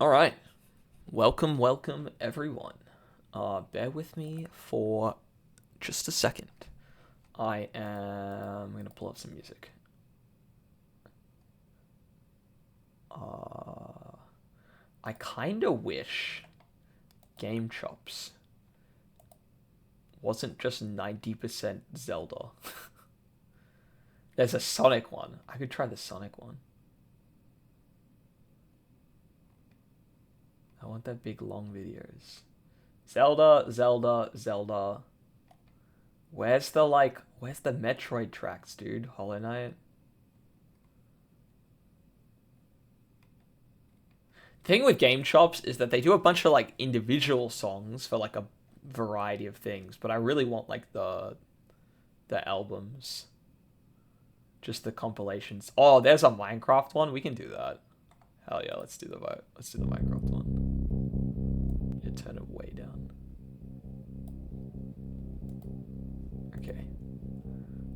All right. Welcome, everyone. Bear with me for just a second. I'm going to pull up some music. I kind of wish Game Chops wasn't just 90% Zelda. There's a Sonic one. I could try the Sonic one. I want that big long videos. Zelda. Where's the Metroid tracks, dude? Hollow Knight. Thing with Game Chops is that they do a bunch of individual songs for a variety of things, but I really want the albums. Just the compilations. Oh, there's a Minecraft one. We can do that. Hell yeah, let's do the Minecraft one. Yeah, turn it way down. Okay.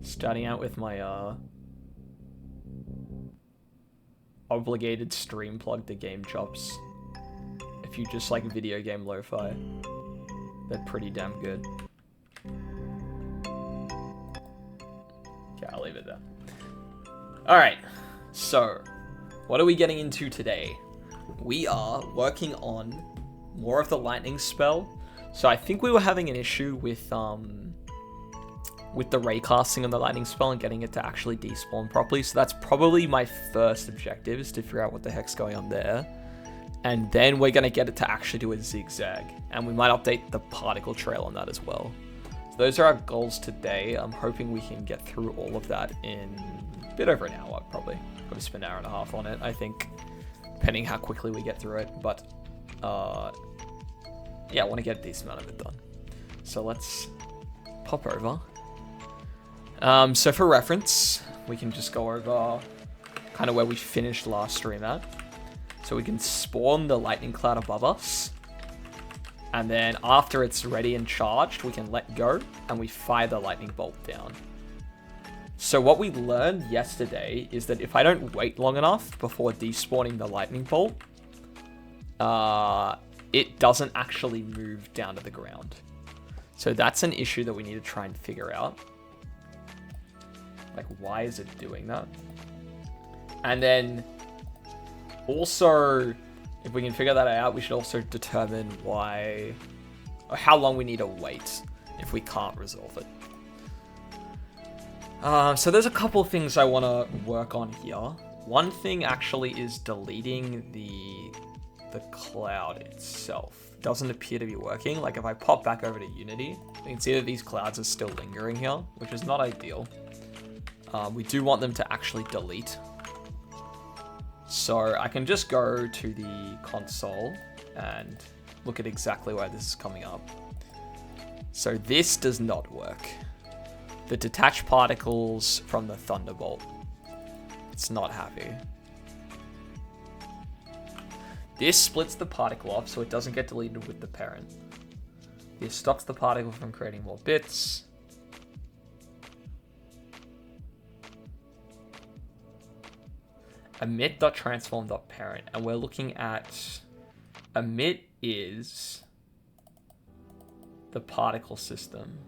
Starting out with my obligated stream plug to Game Chops. If you just like video game lo-fi, they're pretty damn good. Okay, I'll leave it there. Alright, so what are we getting into today? We are working on more of the lightning spell. So I think we were having an issue with the raycasting on the lightning spell and getting it to actually despawn properly. So that's probably my first objective, is to figure out what the heck's going on there. And then we're going to get it to actually do a zigzag. And we might update the particle trail on that as well. So those are our goals today. I'm hoping we can get through all of that in a bit over an hour, probably. Probably spend an hour and a half on it, I think, depending how quickly we get through it. But, yeah, I want to get a decent amount of it done. So let's pop over. So for reference, we can just go over kind of where we finished last stream at. So we can spawn the lightning cloud above us. And then after it's ready and charged, we can let go and we fire the lightning bolt down. So what we learned yesterday is that if I don't wait long enough before despawning the lightning bolt, it doesn't actually move down to the ground. So that's an issue that we need to try and figure out. Like, why is it doing that? And then also, if we can figure that out, we should also determine why, or how long we need to wait if we can't resolve it. So there's a couple of things I want to work on here. One thing actually is deleting the cloud itself. It doesn't appear to be working. Like if I pop back over to Unity, you can see that these clouds are still lingering here, which is not ideal. We do want them to actually delete. So I can just go to the console and look at exactly where this is coming up. So this does not work. The detached particles from the Thunderbolt. It's not happy. This splits the particle off so it doesn't get deleted with the parent. This stops the particle from creating more bits. Emit.transform.parent, and we're looking at emit is the particle system.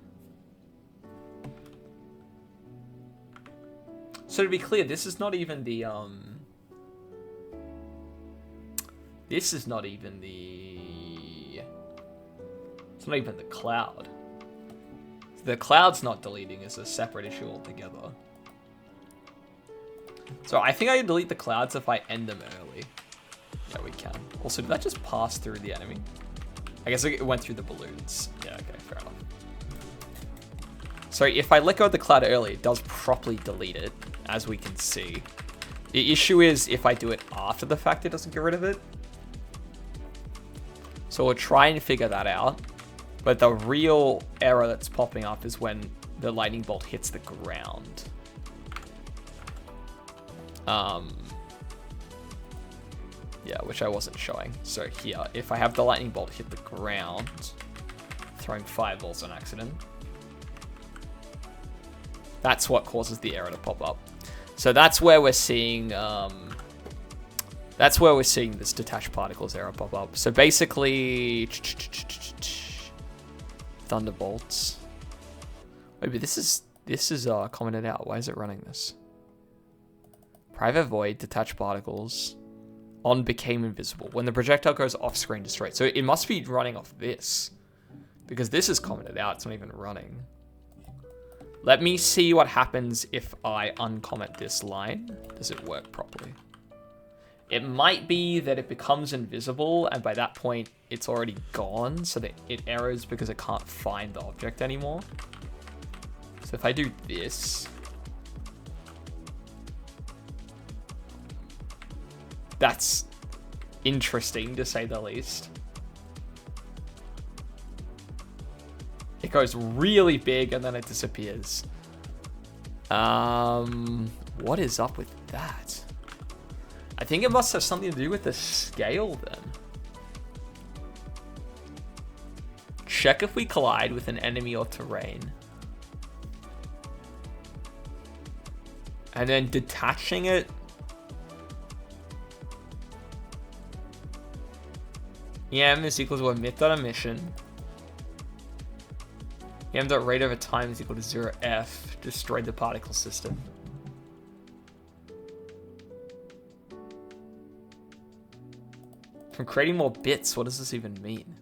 So to be clear, this is not even the it's not even the cloud. The cloud's not deleting, is a separate issue altogether. So I think I can delete the clouds if I end them early. Yeah, we can. Also, did that just pass through the enemy? I guess it went through the balloons. Yeah, okay, fair enough. So if I let go of the cloud early, it does properly delete it, as we can see. The issue is if I do it after the fact, it doesn't get rid of it. So we'll try and figure that out. But the real error that's popping up is when the lightning bolt hits the ground. Yeah, which I wasn't showing. So here, if I have the lightning bolt hit the ground, throwing fireballs on accident, that's what causes the error to pop up. So that's where we're seeing That's where we're seeing this detached particles error pop up. So basically, thunderbolts. Wait, but this is commented out. Why is it running this? Private void, detached particles, on became invisible. When the projectile goes off screen, destroyed. So it must be running off this, because this is commented out. It's not even running. Let me see what happens if I uncomment this line. Does it work properly? It might be that it becomes invisible, and by that point, it's already gone, so that it errors because it can't find the object anymore. So if I do this, that's interesting to say the least. It goes really big and then it disappears. What is up with that? I think it must have something to do with the scale then. Check if we collide with an enemy or terrain. And then detaching it. EM is equal to emit.emission. EM.rate over time is equal to 0f. Destroyed the particle system. From creating more bits, what does this even mean?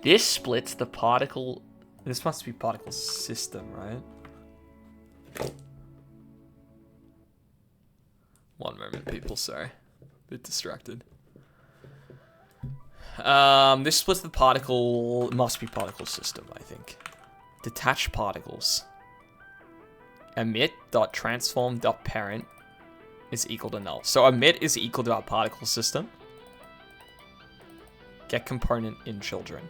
This splits the particle. This must be particle system, right? One moment, people, sorry. Bit distracted. This splits the particle, must be particle system, I think. Detached particles. Emit.transform.parent is equal to null. So emit is equal to our particle system. Get component in children.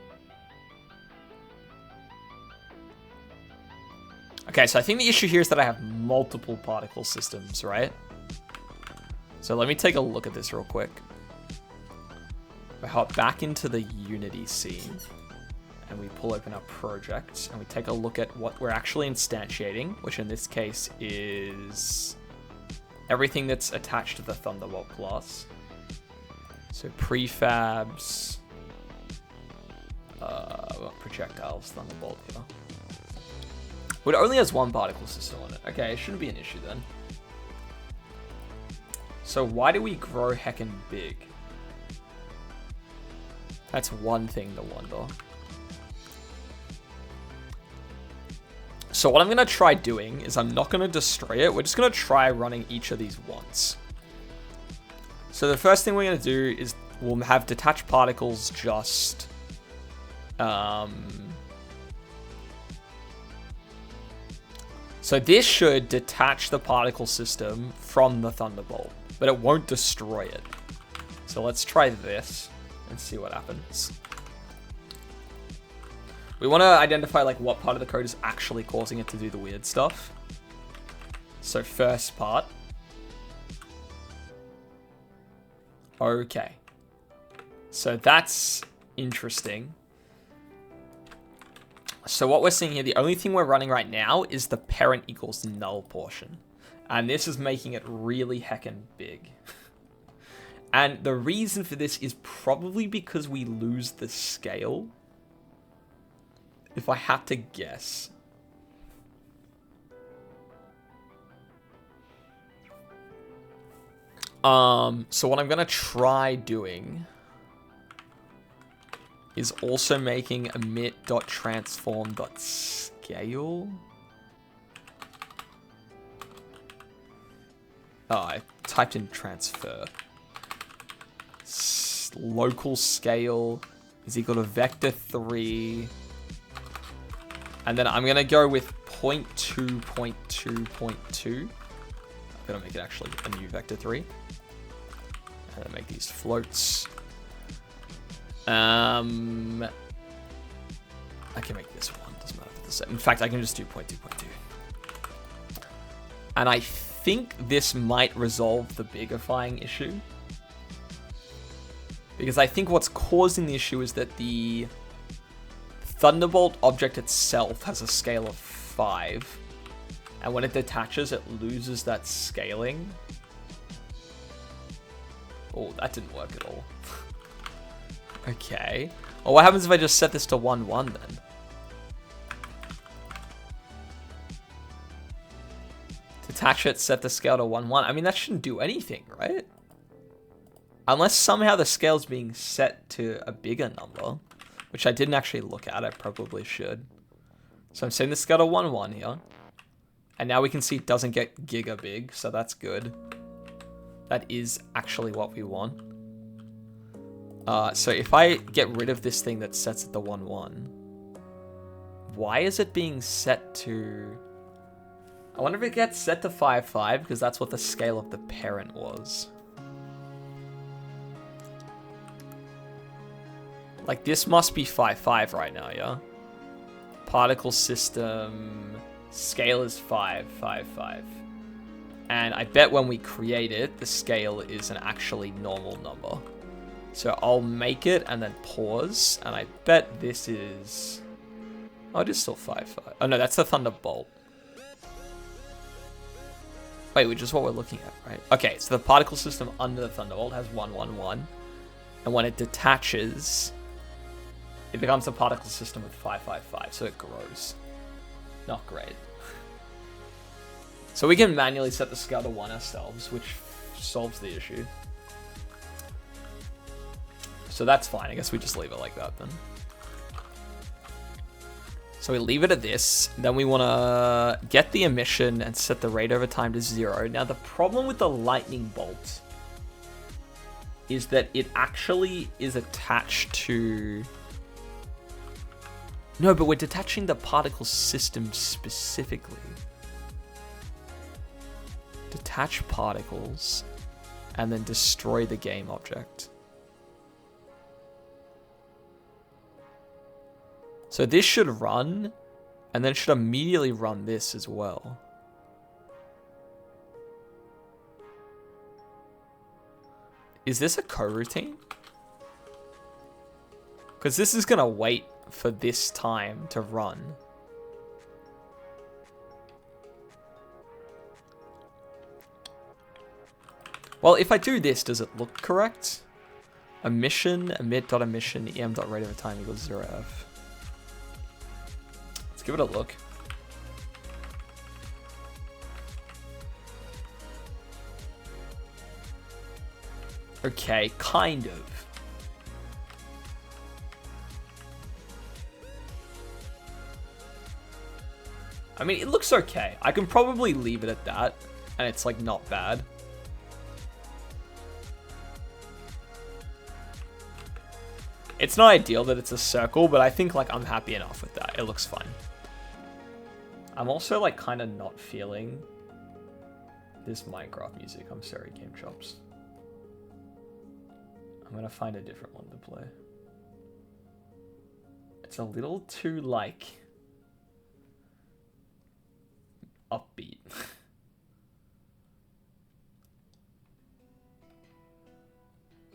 Okay, so I think the issue here is that I have multiple particle systems, right? So let me take a look at this real quick. We hop back into the Unity scene and we pull open our project and we take a look at what we're actually instantiating, which in this case is everything that's attached to the Thunderbolt class. So prefabs, projectiles, Thunderbolt here. But it only has one particle system on it. Okay, it shouldn't be an issue then. So why do we grow heckin' big? That's one thing to wonder. So what I'm going to try doing is I'm not going to destroy it. We're just going to try running each of these once. So the first thing we're going to do is we'll have detached particles just... So this should detach the particle system from the Thunderbolt, but it won't destroy it. So let's try this and see what happens. We want to identify like what part of the code is actually causing it to do the weird stuff. So first part. Okay. So that's interesting. So what we're seeing here, the only thing we're running right now is the parent equals null portion. And this is making it really heckin' big. And the reason for this is probably because we lose the scale. If I had to guess. So what I'm going to try doing is also making emit.transform.scale. Oh, I typed in transfer. Local scale is equal to vector 3. And then I'm going to go with 0.2, 0.2, 0.2. I'm going to make it actually a new vector 3. And then make these floats. I can make this one. Doesn't matter if it's the same. In fact, I can just do 0.2, 0.2. And I think this might resolve the bigifying issue. Because I think what's causing the issue is that the Thunderbolt object itself has a scale of 5. And when it detaches, it loses that scaling. Oh, that didn't work at all. Okay. Well, what happens if I just set this to 1, 1 then? Detach it, set the scale to 1, 1. I mean, that shouldn't do anything, right? Unless somehow the scale's being set to a bigger number, which I didn't actually look at. I probably should. So I'm setting the scale to 1, 1 here. And now we can see it doesn't get giga big, so that's good. That is actually what we want. So if I get rid of this thing that sets it to 1, 1, why is it being set to... I wonder if it gets set to 5, 5, because that's what the scale of the parent was. Like, this must be 5, 5 right now, yeah? Particle system... Scale is 5, 5, 5. And I bet when we create it, the scale is an actually normal number. So I'll make it and then pause. And I bet this is... Oh, it is still 5, 5. Oh, no, that's the Thunderbolt. Wait, which is what we're looking at, right? Okay, so the particle system under the Thunderbolt has 1, 1, 1. And when it detaches, it becomes a particle system with 5, 5, 5. So it grows. Not great. So we can manually set the scale to 1 ourselves, which solves the issue. So that's fine. I guess we just leave it like that then. So we leave it at this. Then we want to get the emission and set the rate over time to 0. Now the problem with the lightning bolt is that it actually is attached to... No, but we're detaching the particle system specifically. Detach particles and then destroy the game object. So this should run and then should immediately run this as well. Is this a coroutine? Because this is going to wait for this time to run. Well, if I do this, does it look correct? Emission, emit.emission, em.rate over time equals 0f. Let's give it a look. Okay, kind of. I mean, it looks okay. I can probably leave it at that, and it's like not bad. It's not ideal that it's a circle, but I think like I'm happy enough with that. It looks fine. I'm also like kind of not feeling this Minecraft music. I'm sorry, Game Chops. I'm gonna find a different one to play. It's a little too like upbeat.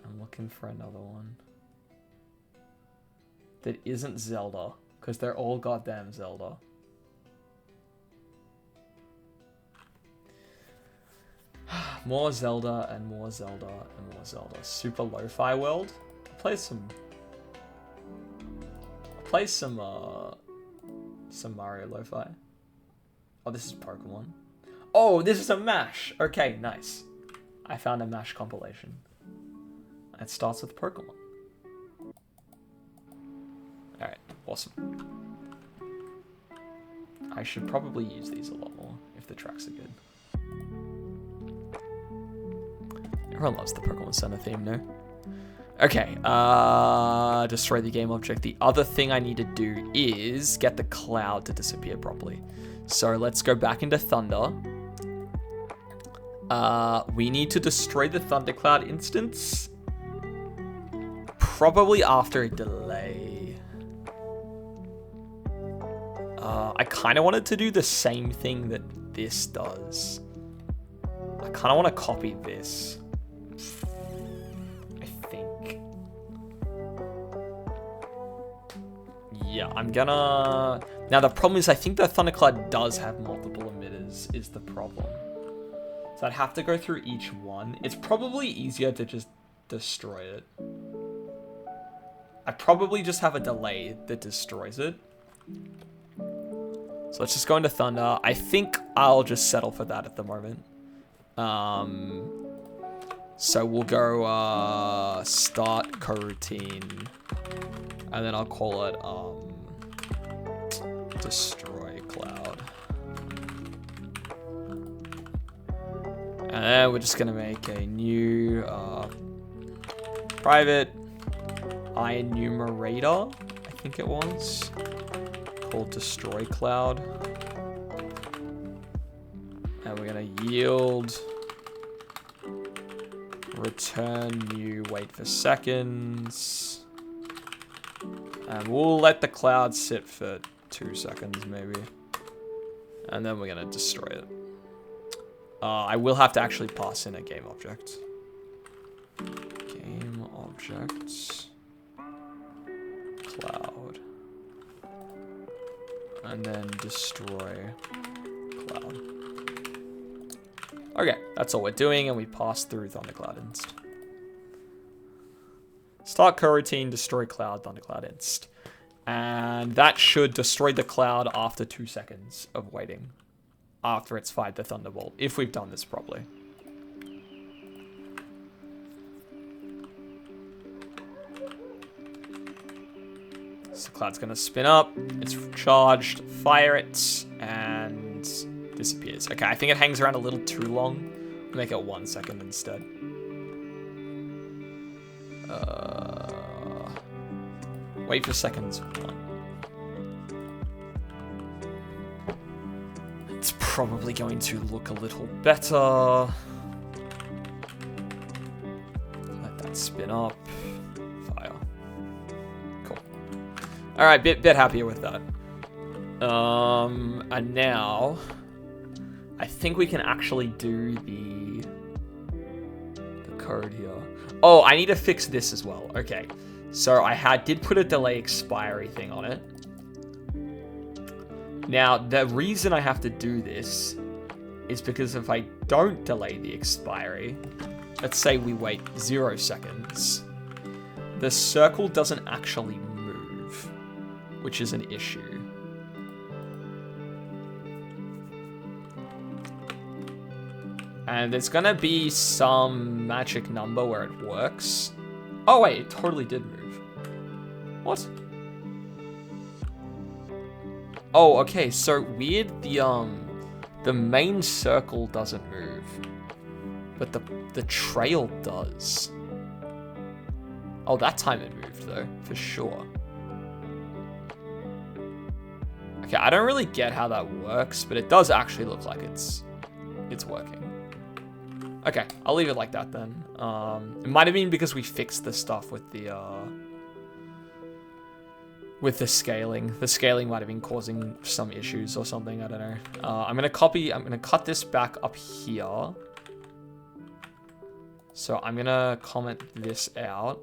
I'm looking for another one that isn't Zelda, because they're all goddamn Zelda. More Zelda and more Zelda and more Zelda. Super Lo-Fi World. Play some Mario Lo-Fi. Oh, this is Pokemon. Oh, this is a MASH. Okay, nice. I found a MASH compilation. It starts with Pokemon. Alright, awesome. I should probably use these a lot more if the tracks are good. Everyone loves the Pokemon Center theme, no? Okay, destroy the game object. The other thing I need to do is get the cloud to disappear properly. So let's go back into Thunder. We need to destroy the Thundercloud instance. Probably after a delay. I kind of wanted to do the same thing that this does. I kind of want to copy this. I think. yeah, I'm gonna... Now, the problem is I think the thundercloud does have multiple emitters, is the problem. So I'd have to go through each one. It's probably easier to just destroy it. I probably just have a delay that destroys it. So let's just go into Thunder. I think I'll just settle for that at the moment. So we'll go start coroutine. And then I'll call it destroy cloud. And then we're just gonna make a new private enumerator, I think it was, called destroy cloud. And we're gonna yield return new wait for seconds. And we'll let the cloud sit for 2 seconds maybe. And then we're gonna destroy it. I will have to actually pass in a game object. Game objects. Cloud. And then destroy cloud. Okay, that's all we're doing, and we pass through thundercloud inst. Start coroutine, destroy cloud, thundercloud inst. And that should destroy the cloud after 2 seconds of waiting. After it's fired the thunderbolt, if we've done this properly. So the cloud's gonna spin up, it's charged, fire it, and disappears. Okay, I think it hangs around a little too long. We'll make it 1 second instead. Wait for seconds 1. It's probably going to look a little better. Let that spin up. Fire. Cool. Alright, bit happier with that. And now I think we can actually do the code here. Oh, I need to fix this as well. Okay. So I did put a delay expiry thing on it. Now, the reason I have to do this is because if I don't delay the expiry, let's say we wait 0 seconds, the circle doesn't actually move, which is an issue. And there's gonna be some magic number where it works. Oh wait, it totally did move. What? Oh, okay, so weird, the main circle doesn't move, but the trail does. Oh, that time it moved though, for sure. Okay, I don't really get how that works, but it does actually look like it's working. Okay, I'll leave it like that then. It might have been because we fixed the stuff with the scaling. The scaling might have been causing some issues or something, I don't know. I'm gonna cut this back up here. So I'm gonna comment this out.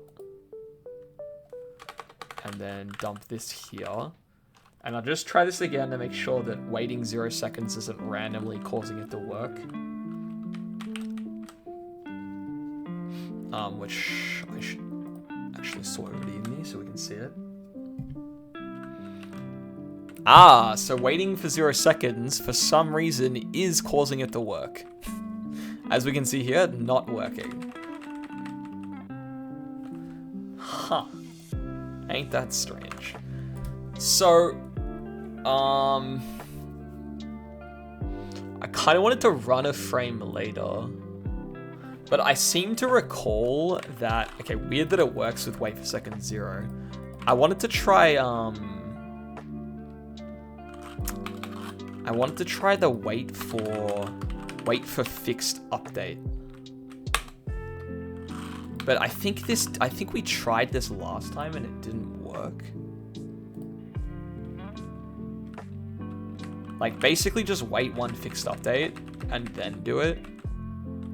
And then dump this here. And I'll just try this again to make sure that waiting 0 seconds isn't randomly causing it to work. Which I should actually sort it in there so we can see it. Ah, so waiting for 0 seconds for some reason is causing it to work. As we can see here, not working. Huh. Ain't that strange. So, I kind of wanted to run a frame later. But I seem to recall that, okay, weird that it works with wait for second 0. I wanted to try, the wait for fixed update. But I think we tried this last time and it didn't work. Like, basically just wait 1 fixed update and then do it.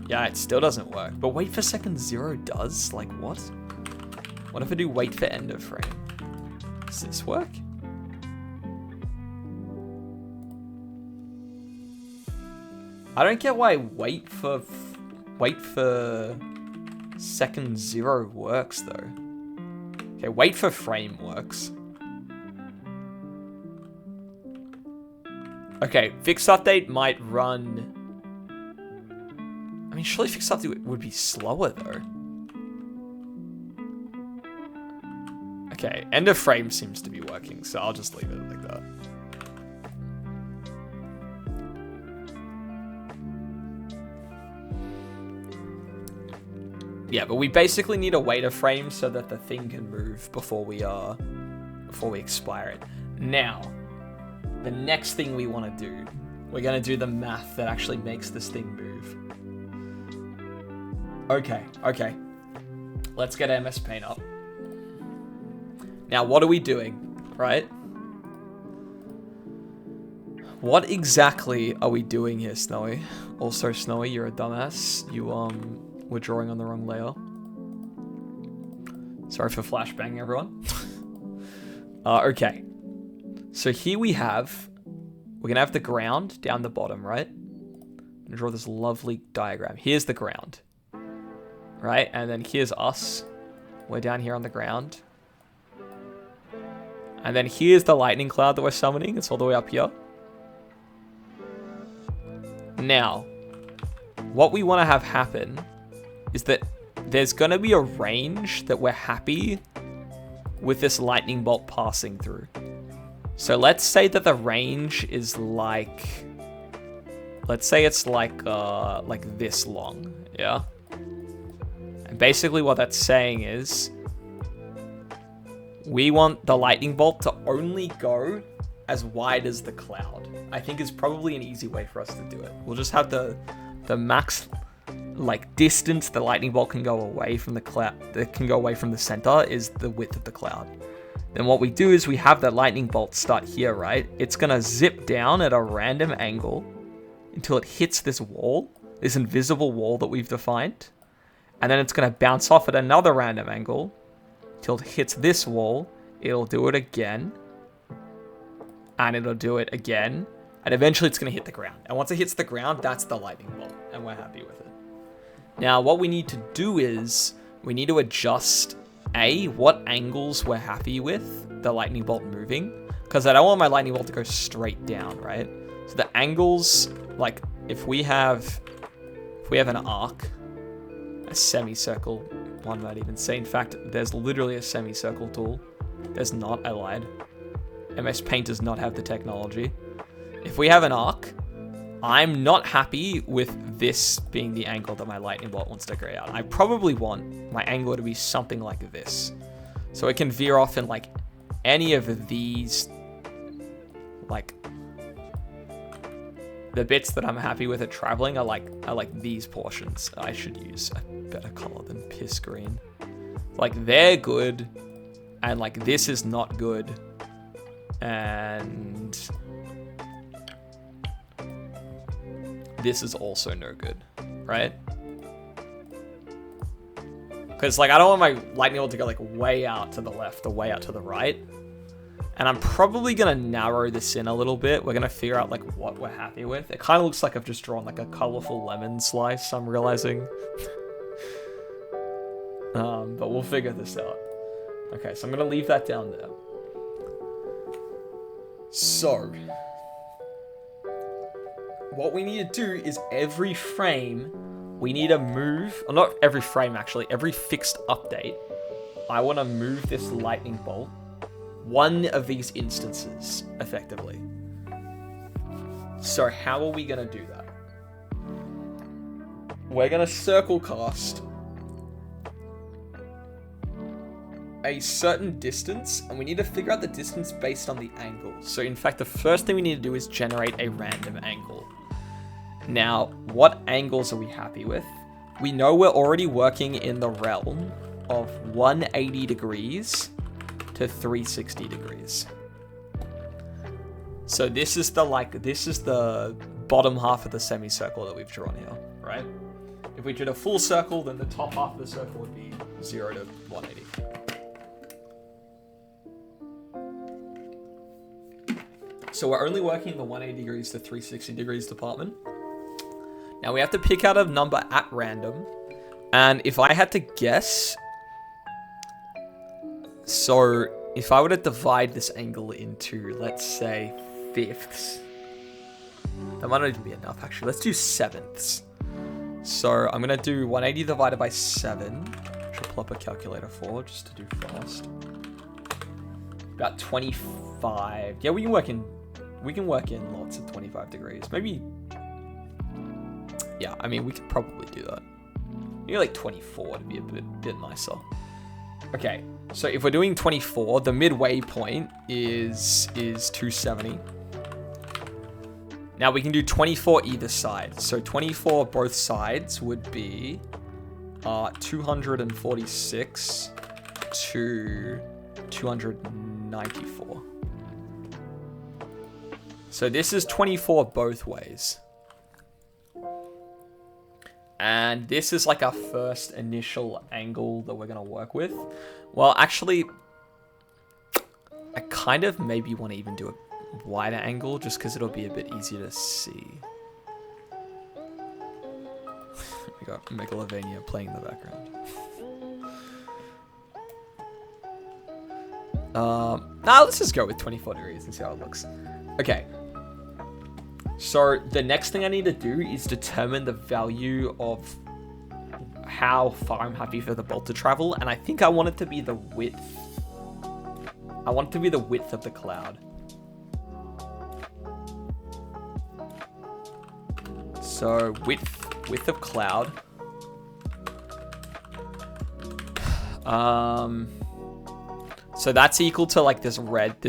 Yeah, it still doesn't work. But wait for second 0 does? Like, what? What if I do wait for end of frame? Does this work? I don't get why wait for second 0 works though. Okay, wait for frame works. Okay, fixed update might run. I mean, surely fixed update would be slower though. Okay, end of frame seems to be working, so I'll just leave it like that. Yeah, but we basically need a wait a frame so that the thing can move before we expire it. Now, the next thing we want to do, we're going to do the math that actually makes this thing move. Okay. Let's get MS Paint up. Now, what are we doing, right? What exactly are we doing here, Snowy? Also, Snowy, you're a dumbass. You, were drawing on the wrong layer. Sorry for flashbanging, everyone. Okay. So here we're gonna have the ground down the bottom, right? I'm gonna draw this lovely diagram. Here's the ground, right? And then here's us. We're down here on the ground. And then here's the lightning cloud that we're summoning. It's all the way up here. Now, what we want to have happen is that there's going to be a range that we're happy with this lightning bolt passing through. So let's say that the range is like, let's say it's like this long, yeah? And basically what that's saying is we want the lightning bolt to only go as wide as the cloud. I think is probably an easy way for us to do it. We'll just have the max like distance the lightning bolt can go away from the cloud, that can go away from the center, is the width of the cloud. Then what we do is we have that lightning bolt start here, right? It's gonna zip down at a random angle until it hits this wall, this invisible wall that we've defined. And then it's gonna bounce off at another random angle till it hits this wall. It'll do it again. And it'll do it again. And eventually it's going to hit the ground. And once it hits the ground, that's the lightning bolt. And we're happy with it. Now, what we need to do is we need to adjust, what angles we're happy with the lightning bolt moving. Because I don't want my lightning bolt to go straight down, right? So the angles, like if we have an arc, a semicircle, one might even say. In fact, there's literally a semicircle tool. There's not, I lied. MS Paint does not have the technology. If we have an arc, I'm not happy with this being the angle that my lightning bolt wants to go out. I probably want my angle to be something like this. So it can veer off in like any of these, like the bits that I'm happy with it traveling are like these portions. I should use a better color than piss green. Like they're good, and like this is not good. And this is also no good, right? Because like I don't want my lightning bolt to go like way out to the left or way out to the right. And I'm probably gonna narrow this in a little bit. We're gonna figure out like what we're happy with. It kind of looks like I've just drawn like a colorful lemon slice, I'm realizing. But we'll figure this out. Okay, so I'm gonna leave that down there. So, what we need to do is every frame, we need to move, or not every frame actually, every fixed update, I want to move this lightning bolt one of these instances, effectively. So how are we going to do that? We're going to circle cast a certain distance, and we need to figure out the distance based on the angle. So in fact, the first thing we need to do is generate a random angle. Now, what angles are we happy with? We know we're already working in the realm of 180 degrees to 360 degrees. So this is the bottom half of the semicircle that we've drawn here, right? If we did a full circle, then the top half of the circle would be 0 to 180. So we're only working in the 180 degrees to 360 degrees department. Now we have to pick out a number at random. And if I had to guess... So, if I were to divide this angle into, let's say, fifths... That might not even be enough, actually. Let's do sevenths. So, I'm going to do 180 divided by 7. Which I'll pull up a calculator for, just to do fast. About 25. Yeah, we can work in lots of 25 degrees. Maybe... Yeah, I mean, we could probably do that. Maybe like 24 to be a bit nicer. Okay, so if we're doing 24, the midway point is 270. Now we can do 24 either side. So 24 both sides would be 246 to 294. So this is 24 both ways. And this is like our first initial angle that we're going to work with. Well, actually, I kind of maybe want to even do a wider angle just because it'll be a bit easier to see. We got Megalovania playing in the background. Nah, let's just go with 24 degrees and see how it looks. Okay. So the next thing I need to do is determine the value of how far I'm happy for the bolt to travel. And I think I want it to be the width. I want it to be the width of the cloud. So width of cloud. So that's equal to like this red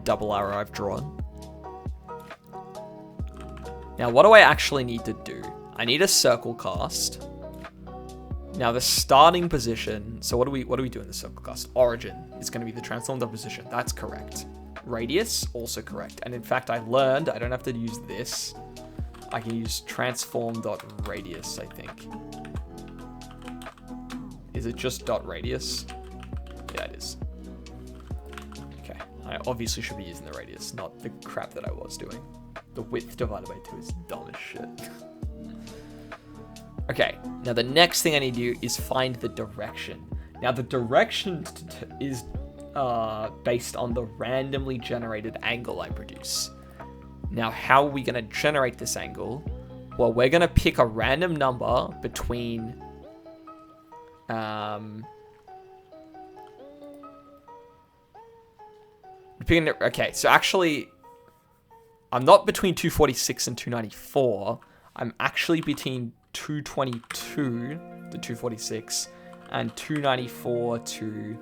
double arrow I've drawn. Now, what do I actually need to do? I need a circle cast. Now, the starting position. So what do we do in the circle cast? Origin is going to be the transformed position. That's correct. Radius, also correct. And in fact, I learned I don't have to use this. I can use transform.radius, I think. Is it just .radius? Yeah, it is. Okay. I obviously should be using the radius, not the crap that I was doing. The width divided by 2 is dumb as shit. Okay, now the next thing I need to do is find the direction. Now the direction is based on the randomly generated angle I produce. Now how are we going to generate this angle? Well, we're going to pick a random number between... Okay, so actually... I'm not between 246 and 294. I'm actually between 222 to 246 and 294 to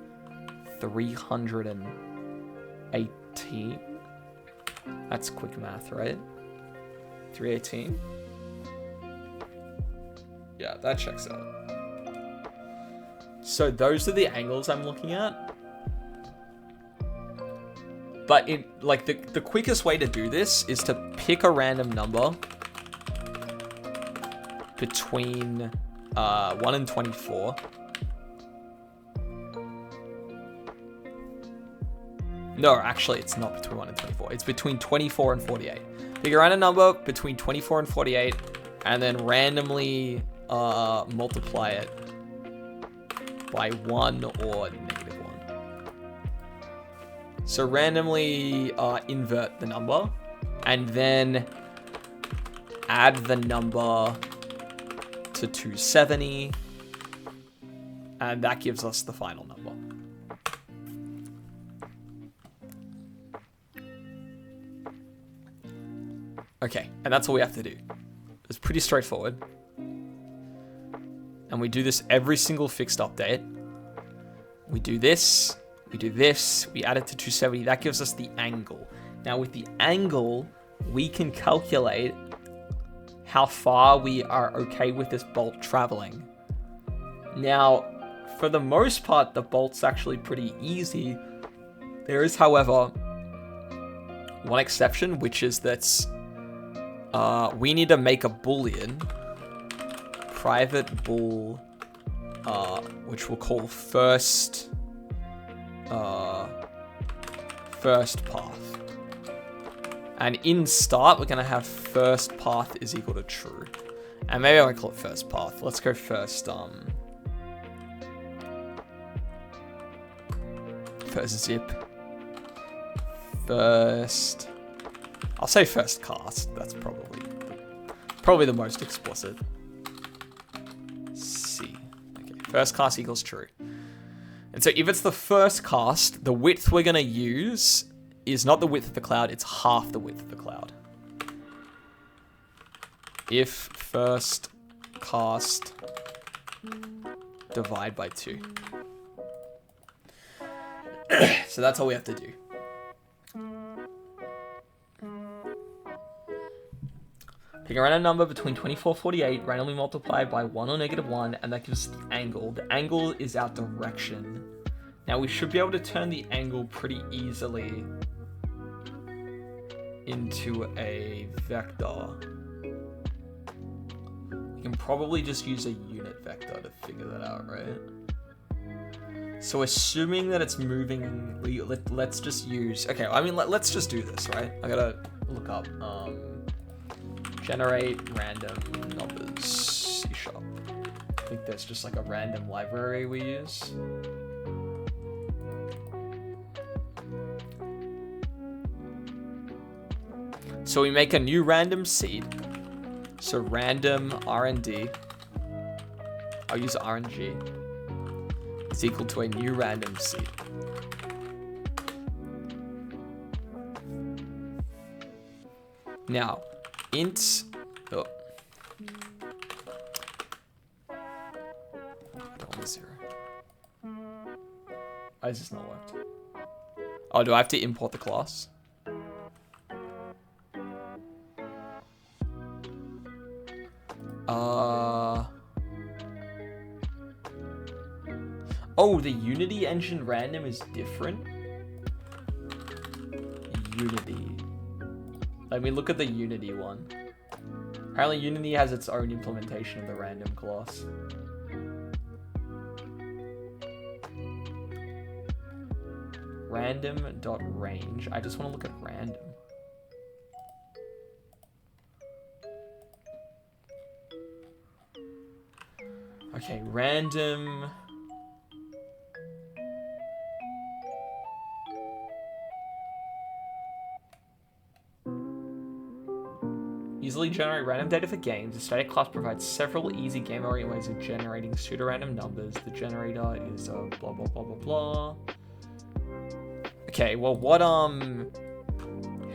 318. That's quick math, right? 318. Yeah, that checks out. So those are the angles I'm looking at. But the quickest way to do this is to pick a random number between 1 and 24. No, actually, it's not between 1 and 24. It's between 24 and 48. Pick a random number between 24 and 48, and then randomly multiply it by 1 or negative 1. So randomly invert the number and then add the number to 270, and that gives us the final number. Okay, and that's all we have to do. It's pretty straightforward. And we do this every single fixed update. We do this. We do this, we add it to 270, that gives us the angle. Now with the angle, we can calculate how far we are okay with this bolt traveling. Now, for the most part, the bolt's actually pretty easy. There is, however, one exception, which is that we need to make a boolean, private bool, which we'll call first path. And in start, we're going to have first path is equal to true. And maybe I call it first path. Let's go first, first zip. First, I'll say first cast. That's probably the most explicit. C. Okay, first cast equals true. And so if it's the first cast, the width we're going to use is not the width of the cloud, it's half the width of the cloud. If first cast divide by 2. So that's all we have to do. Pick a random number between 24 and 48, randomly multiplied by 1 or -1, and that gives us the angle. The angle is our direction. Now we should be able to turn the angle pretty easily into a vector. We can probably just use a unit vector to figure that out, right? So assuming that it's moving, let's just use, okay, I mean, let's just do this, right? I gotta look up, generate random numbers, C#. I think there's just like a random library we use. So we make a new random seed. So random RND, I'll use RNG, is equal to a new random seed. Now, int, oh. I don't want 0. Why has this not worked? Oh, do I have to import the class? Oh, the Unity engine random is different? Unity. Let me look at the Unity one. Apparently Unity has its own implementation of the random class. Random.range. I just want to look at random. Okay, random. Easily generate random data for games. The static class provides several easy game-oriented ways of generating pseudo-random numbers. The generator is blah blah blah blah blah. Okay, well, what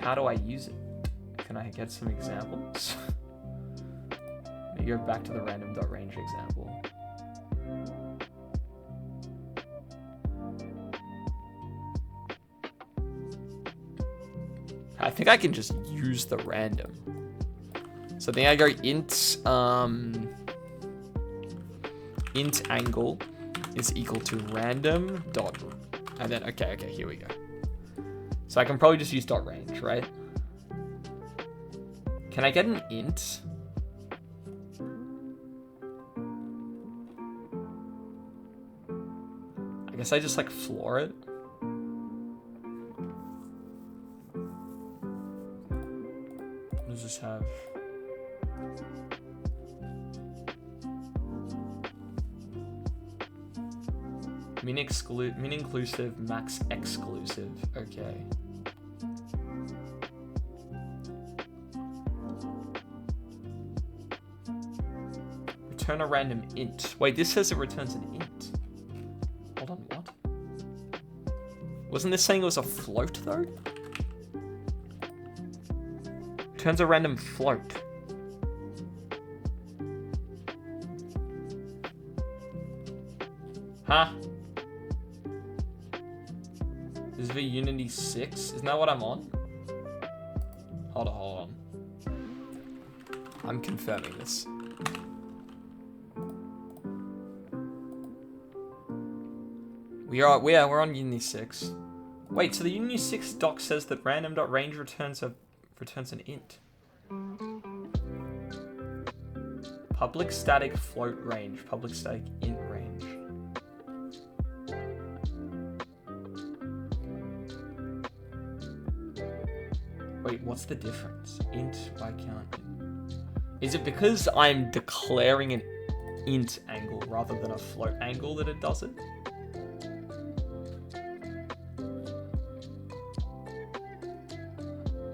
how do I use it? Can I get some examples? Let me go back to the random.range example. I think I can just use the random. So then I go int angle is equal to random dot, and then okay, here we go. So I can probably just use dot range, right? Can I get an int? I guess I just like floor it. What does this have? Min inclusive, max exclusive. Okay. Return a random int. Wait, this says it returns an int. Hold on, what? Wasn't this saying it was a float though? Returns a random float. Huh? This is the Unity 6. Isn't that what I'm on? Hold on. I'm confirming this. We're on Unity 6. Wait, so the Unity 6 doc says that random.range returns an int. Public static float range, public static int range. Wait, what's the difference? Int, why can't... Is it because I'm declaring an int angle rather than a float angle that it does it?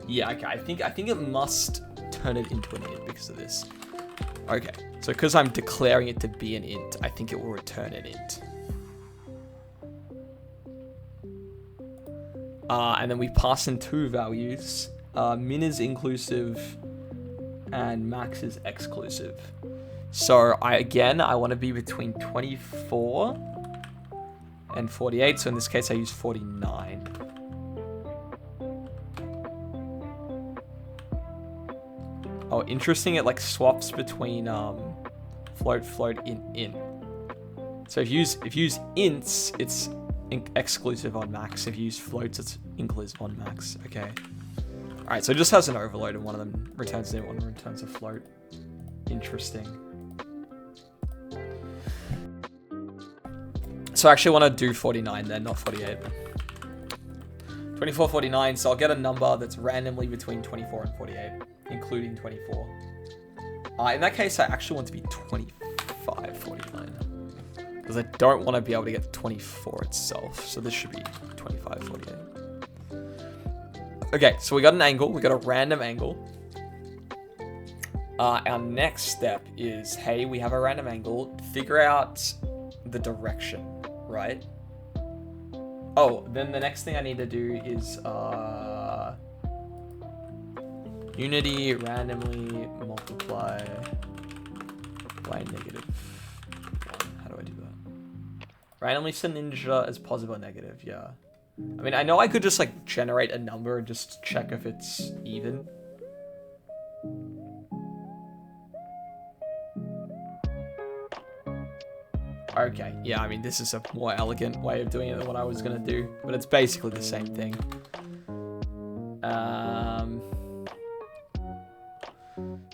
Yeah, okay, I think it must turn it into an int because of this. Okay, so because I'm declaring it to be an int, I think it will return an int. And then we pass in two values. Min is inclusive and max is exclusive. So I want to be between 24 and 48. So in this case, I use 49. Oh, interesting. It like swaps between float, int. So if you use ints, it's exclusive on max. If you use floats, it's inclusive on max. Okay. All right. So it just has an overload, and one of them returns int, one of them returns a float. Interesting. So I actually want to do 49 then, not 48. 24, 49. So I'll get a number that's randomly between 24 and 48. Including 24. In that case, I actually want to be 25, 49. Because I don't want to be able to get 24 itself. So this should be 25, 48. Okay, so we got an angle. We got a random angle. Our next step is, hey, we have a random angle. Figure out the direction, right? Oh, then the next thing I need to do is... unity randomly multiply by negative 1. How do I do that? Randomly set ninja as positive or negative, yeah. I mean, I know I could just like generate a number and just check if it's even. Okay, yeah, I mean, this is a more elegant way of doing it than what I was gonna do, but it's basically the same thing.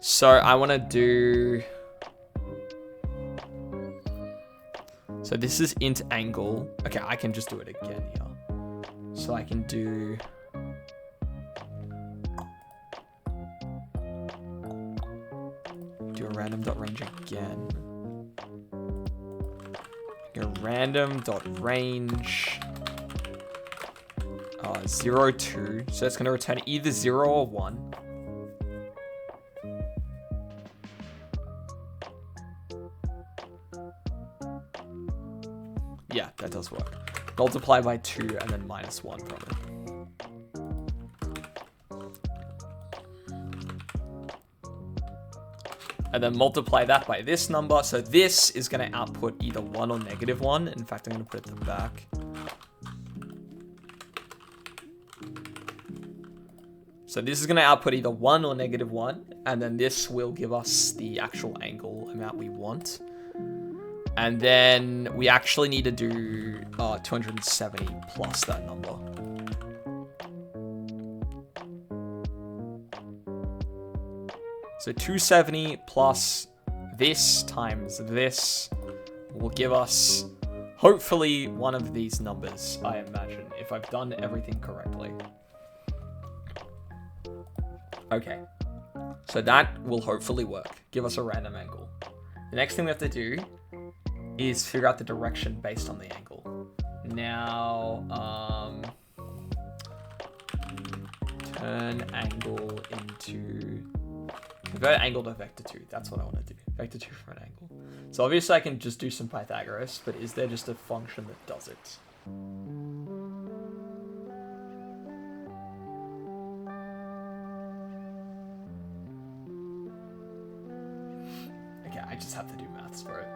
So I want to do... So this is int angle. Okay, I can just do it again here. So I can do... Do a random.range again. A random.range 0, 2. So it's going to return either 0 or 1. Yeah, that does work. Multiply by 2 and then minus 1 from it. And then multiply that by this number. So this is going to output either 1 or negative 1. In fact, I'm going to put it to the back. So this is going to output either 1 or negative 1. And then this will give us the actual angle amount we want. And then we actually need to do 270 plus that number. So 270 plus this times this will give us hopefully one of these numbers, I imagine, if I've done everything correctly. Okay, so that will hopefully work. Give us a random angle. The next thing we have to do is figure out the direction based on the angle. Now, turn angle into... Convert angle to vector 2. That's what I want to do. Vector 2 for an angle. So obviously I can just do some Pythagoras, but is there just a function that does it? Okay, I just have to do maths for it.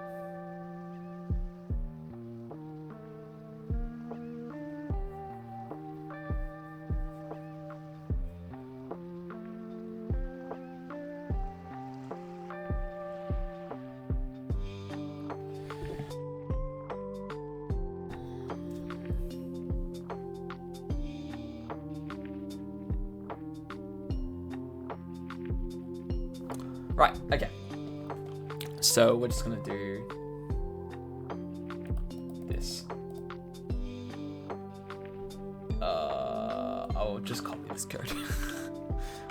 Right, okay. So we're just gonna do this. I'll just copy this code.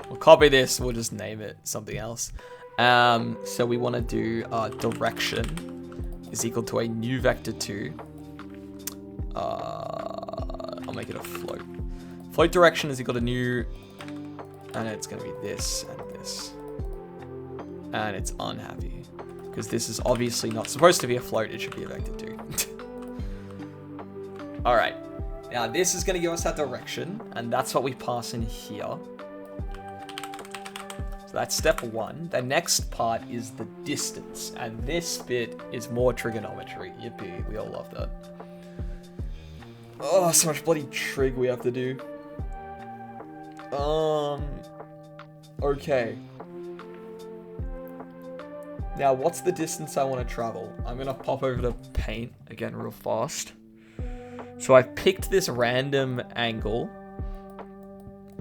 We'll copy this. We'll just name it something else. So we want to do direction is equal to a new vector 2. I'll make it a float. Float direction is equal to new, and it's going to be this and this. And it's unhappy because this is obviously not supposed to be a float. It should be a vector 2. All right. Now this is going to give us that direction, and that's what we pass in here. So that's step 1. The next part is the distance, and this bit is more trigonometry. Yippee, we all love that. Oh, so much bloody trig we have to do. Okay. Now, what's the distance I want to travel? I'm going to pop over to paint again real fast. So I've picked this random angle,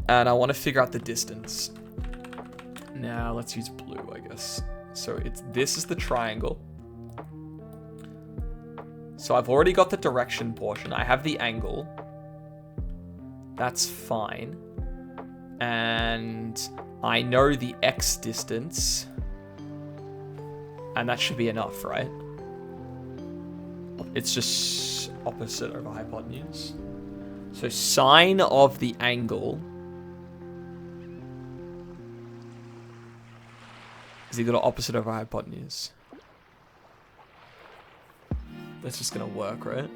and I want to figure out the distance. Now, let's use blue, I guess. So this is the triangle. So I've already got the direction portion. I have the angle. That's fine. And I know the x distance. And that should be enough, right? It's just opposite over hypotenuse. So sine of the angle is equal to opposite over hypotenuse. That's just gonna work, right?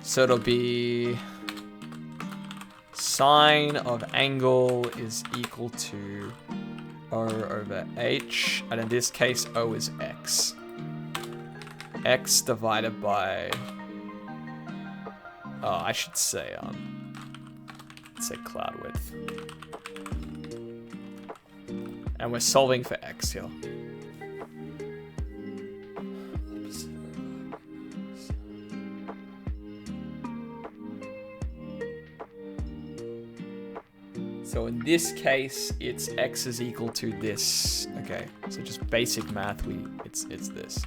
So it'll be sine of angle is equal to O over H, and in this case, O is X. X divided by, I should say, let's say cloud width. And we're solving for X here. So in this case, it's x is equal to this. Okay, so just basic math, it's this.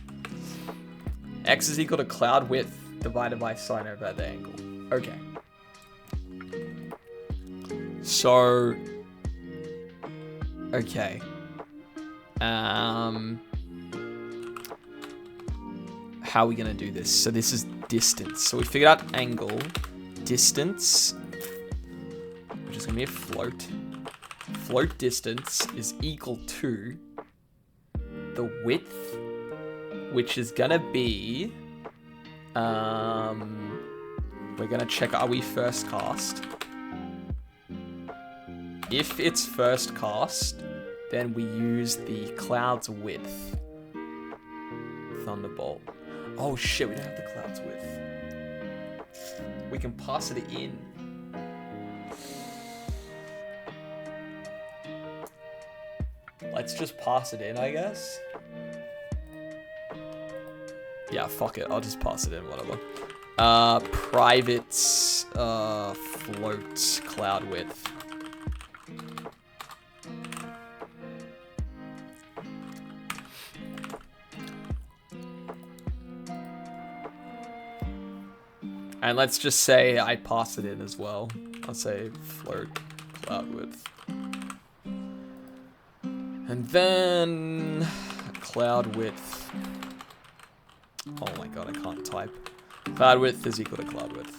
X is equal to cloud width divided by sine over the angle. Okay. So, okay. How are we gonna do this? So this is distance. So we figured out angle, distance, which is going to be a float. Float distance is equal to the width, which is going to be, we're going to check, are we first cast? If it's first cast, then we use the cloud's width. Thunderbolt. Oh shit, we don't have the cloud's width. We can pass it in. Let's just pass it in, I guess. Yeah, fuck it. I'll just pass it in, whatever. Private float cloud width. And let's just say I pass it in as well. I'll say float cloud width. And then cloud width. Oh my god, I can't type. Cloud width is equal to cloud width.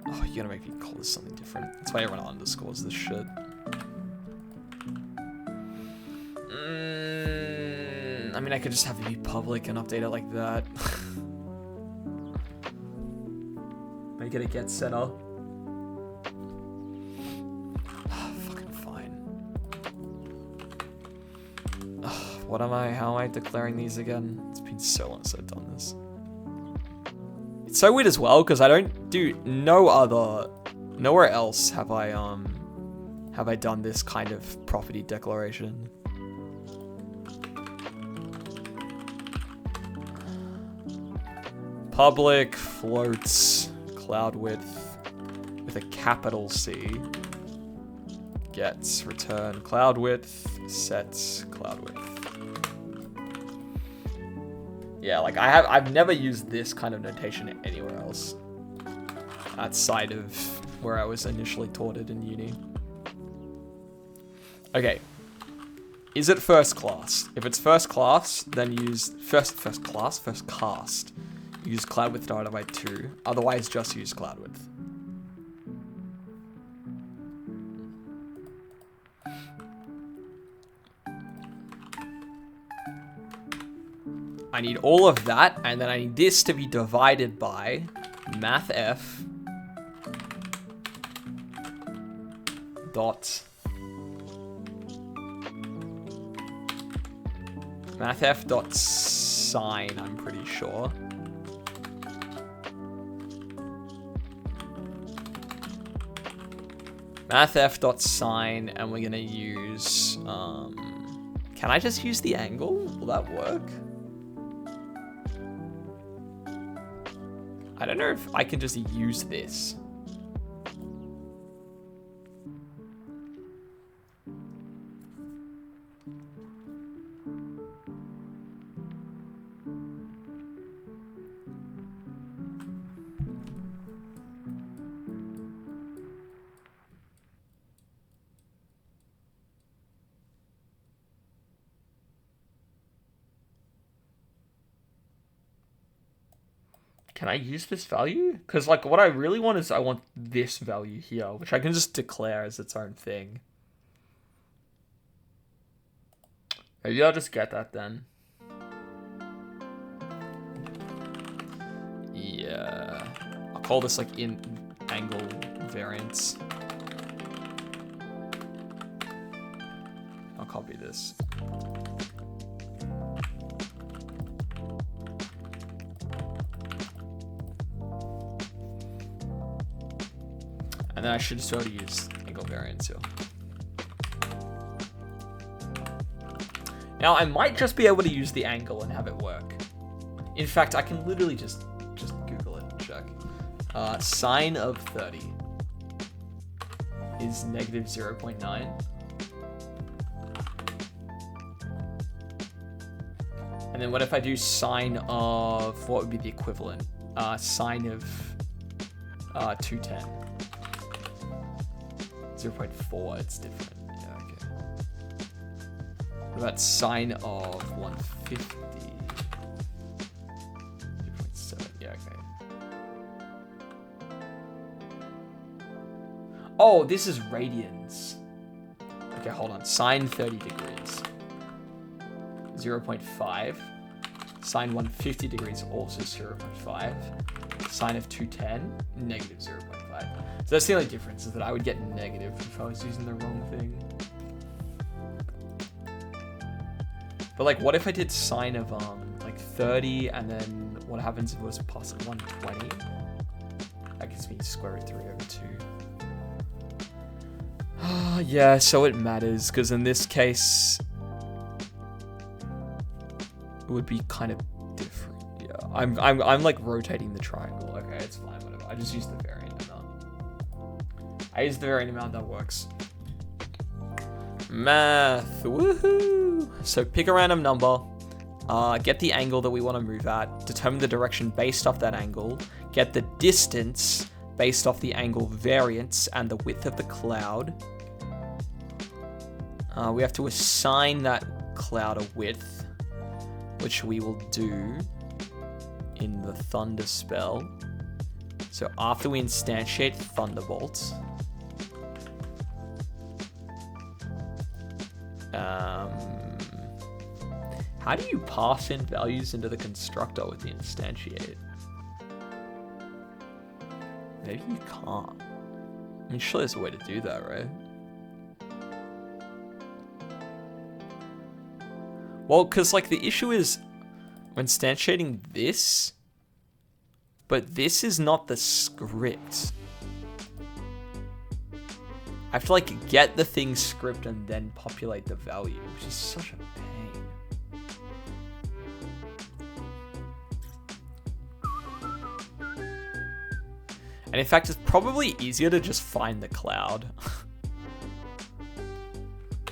Oh, you gotta make me call this something different. That's why everyone underscores this shit. I mean, I could just have it be public and update it like that. Make it a get center. What am I? How am I declaring these again? It's been so long since I've done this. It's so weird as well because I don't do nowhere else have I done this kind of property declaration. Public floats cloud width with a capital C gets return cloud width sets cloud width. Yeah, like I've never used this kind of notation anywhere else outside of where I was initially taught it in uni. Okay. Is it first class? If it's first class, then use first cast. Use cloud width divided by 2. Otherwise, just use cloud width. I need all of that, and then I need this to be divided by mathf dot sine, I'm pretty sure. Mathf dot sine, and we're gonna use, can I just use the angle? Will that work? I don't know if I can just use this. Can I use this value? Because, like, what I really want is I want this value here, which I can just declare as its own thing. Maybe I'll just get that then. Yeah. I'll call this, like, in angle variance. I'll copy this. And then I should just be able to use angle variance here. Now, I might just be able to use the angle and have it work. In fact, I can literally just Google it and check. Sine of 30 is negative 0.9. And then what if I do sine of, what would be the equivalent? Sine of 210. 0.4, it's different. Yeah, okay. What about sine of 150? 0.7, yeah, okay. Oh, this is radians. Okay, hold on. Sine 30 degrees. 0.5. Sine 150 degrees, also 0.5. Sine of 210, negative 0.5. So that's the only difference, is that I would get negative if I was using the wrong thing. But like, what if I did sine of like 30, and then what happens if it was plus 120? That gives me square root 3 over 2. Yeah, so it matters, because in this case, it would be kind of different. Yeah, I'm like rotating the triangle. Okay, it's fine, whatever. I just use the variant amount. I use the variant amount, that works. Math, woohoo! So pick a random number, get the angle that we want to move at, determine the direction based off that angle, get the distance based off the angle variance and the width of the cloud. We have to assign that cloud a width, which we will do in the thunder spell. So after we instantiate Thunderbolt, how do you pass in values into the constructor with the instantiate? Maybe you can't. I mean, surely there's a way to do that, right? Well, because like the issue is when instantiating this, but this is not the script. I have to like get the thing script and then populate the value, which is such a pain. And in fact, it's probably easier to just find the cloud.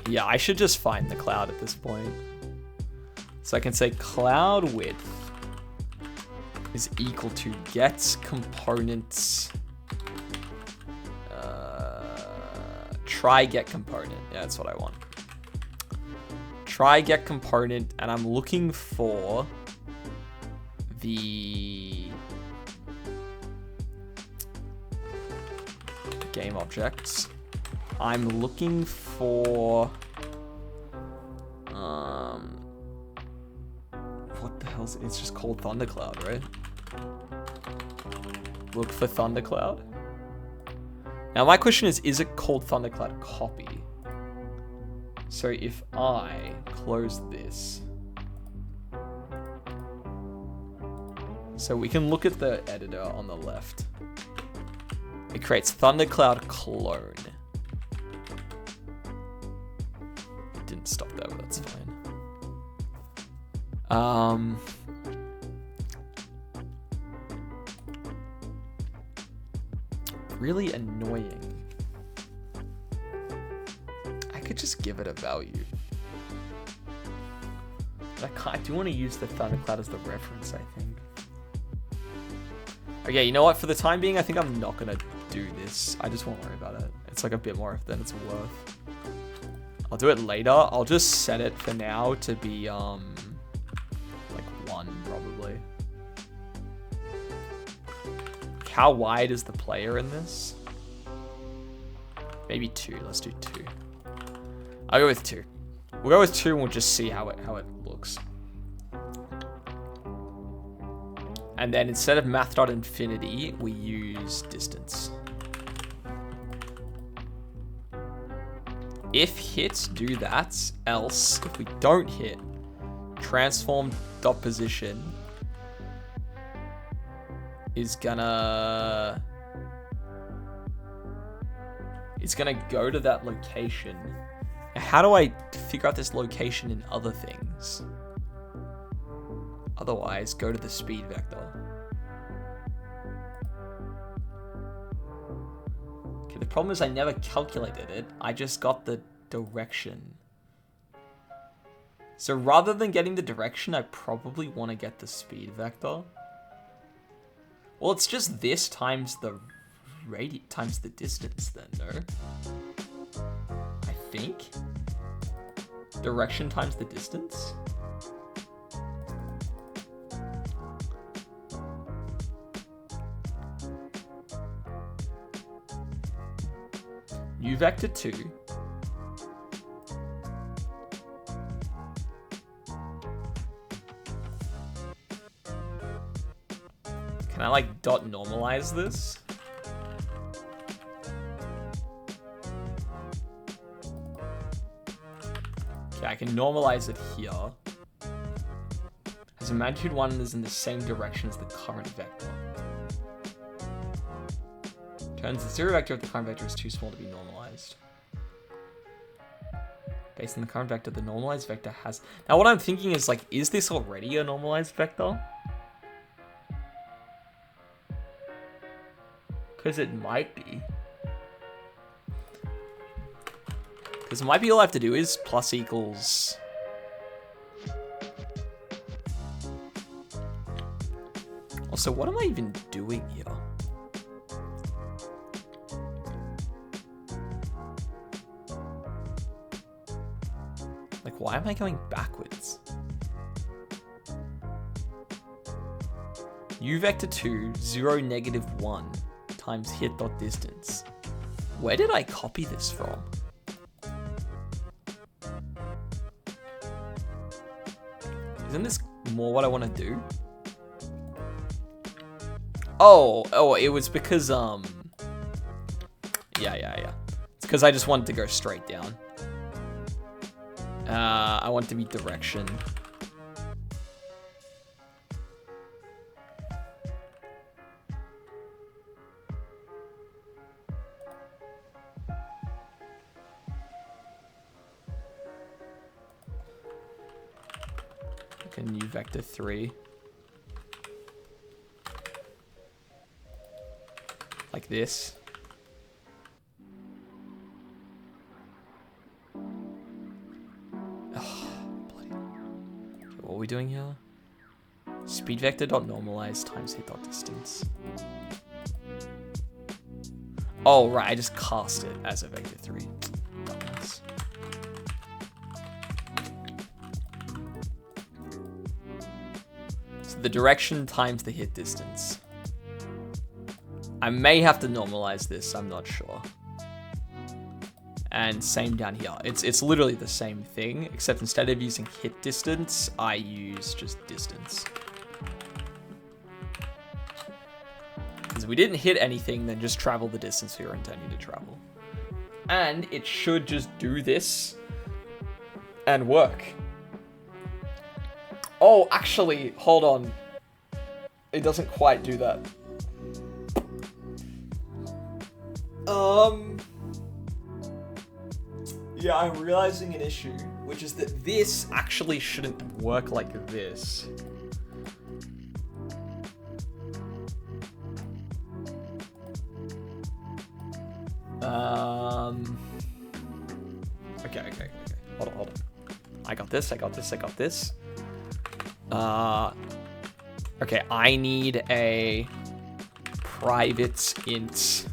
Yeah, I should just find the cloud at this point. So I can say cloud width is equal to get components. Try get component. Yeah, that's what I want. Try get component, and I'm looking for the game objects. I'm looking for what the hell's it? It's just called Thundercloud, right? Look for Thundercloud. Now my question is it called Thundercloud copy? So if I close this, so we can look at the editor on the left. It creates Thundercloud clone. It didn't stop there, but that's fine. Really annoying. I could just give it a value. But I do want to use the Thundercloud as the reference, I think. Okay, you know what? For the time being, I think I'm not going to do this. I just won't worry about it. It's like a bit more than it's worth. I'll do it later. I'll just set it for now to be, like 1, probably. How wide is the player in this? Maybe 2. Let's do 2. I'll go with 2. We'll go with 2 and we'll just see how it looks. And then instead of math.infinity, we use distance. If hit, do that. Else, if we don't hit, transform dot position is gonna go to that location. How do I figure out this location in other things? Otherwise, go to the speed vector. Okay, the problem is I never calculated it. I just got the direction. So rather than getting the direction, I probably want to get the speed vector. Well, it's just this times the times the distance then, no? I think. Direction times the distance? U vector 2. Can I like dot normalize this? Okay, I can normalize it here. As a magnitude 1 is in the same direction as the current vector. Turns the zero vector of the current vector is too small to be normalized. Based on the current vector, the normalized vector has... Now what I'm thinking is like, is this already a normalized vector? Because it might be. Because it might be all I have to do is plus equals... Also, what am I even doing here? Like, why am I going backwards? U vector 2, 0, negative 1 times hit dot distance. Where did I copy this from? Isn't this more what I want to do? Oh, it was because, yeah. It's because I just wanted to go straight down. I want to be direction. Like a new vector 3. Like this. Oh, bloody. Okay, what are we doing here? Speed vector dot normalize times hit dot distance. Oh, right, I just cast it as a vector 3. Dumbass. So the direction times the hit distance. I may have to normalize this, I'm not sure. And same down here. It's literally the same thing, except instead of using hit distance, I use just distance. Because if we didn't hit anything, then just travel the distance we were intending to travel. And it should just do this and work. Oh, actually, hold on. It doesn't quite do that. Yeah, I'm realizing an issue, which is that this actually shouldn't work like this. Okay. Hold on. I got this. Okay, I need a private int.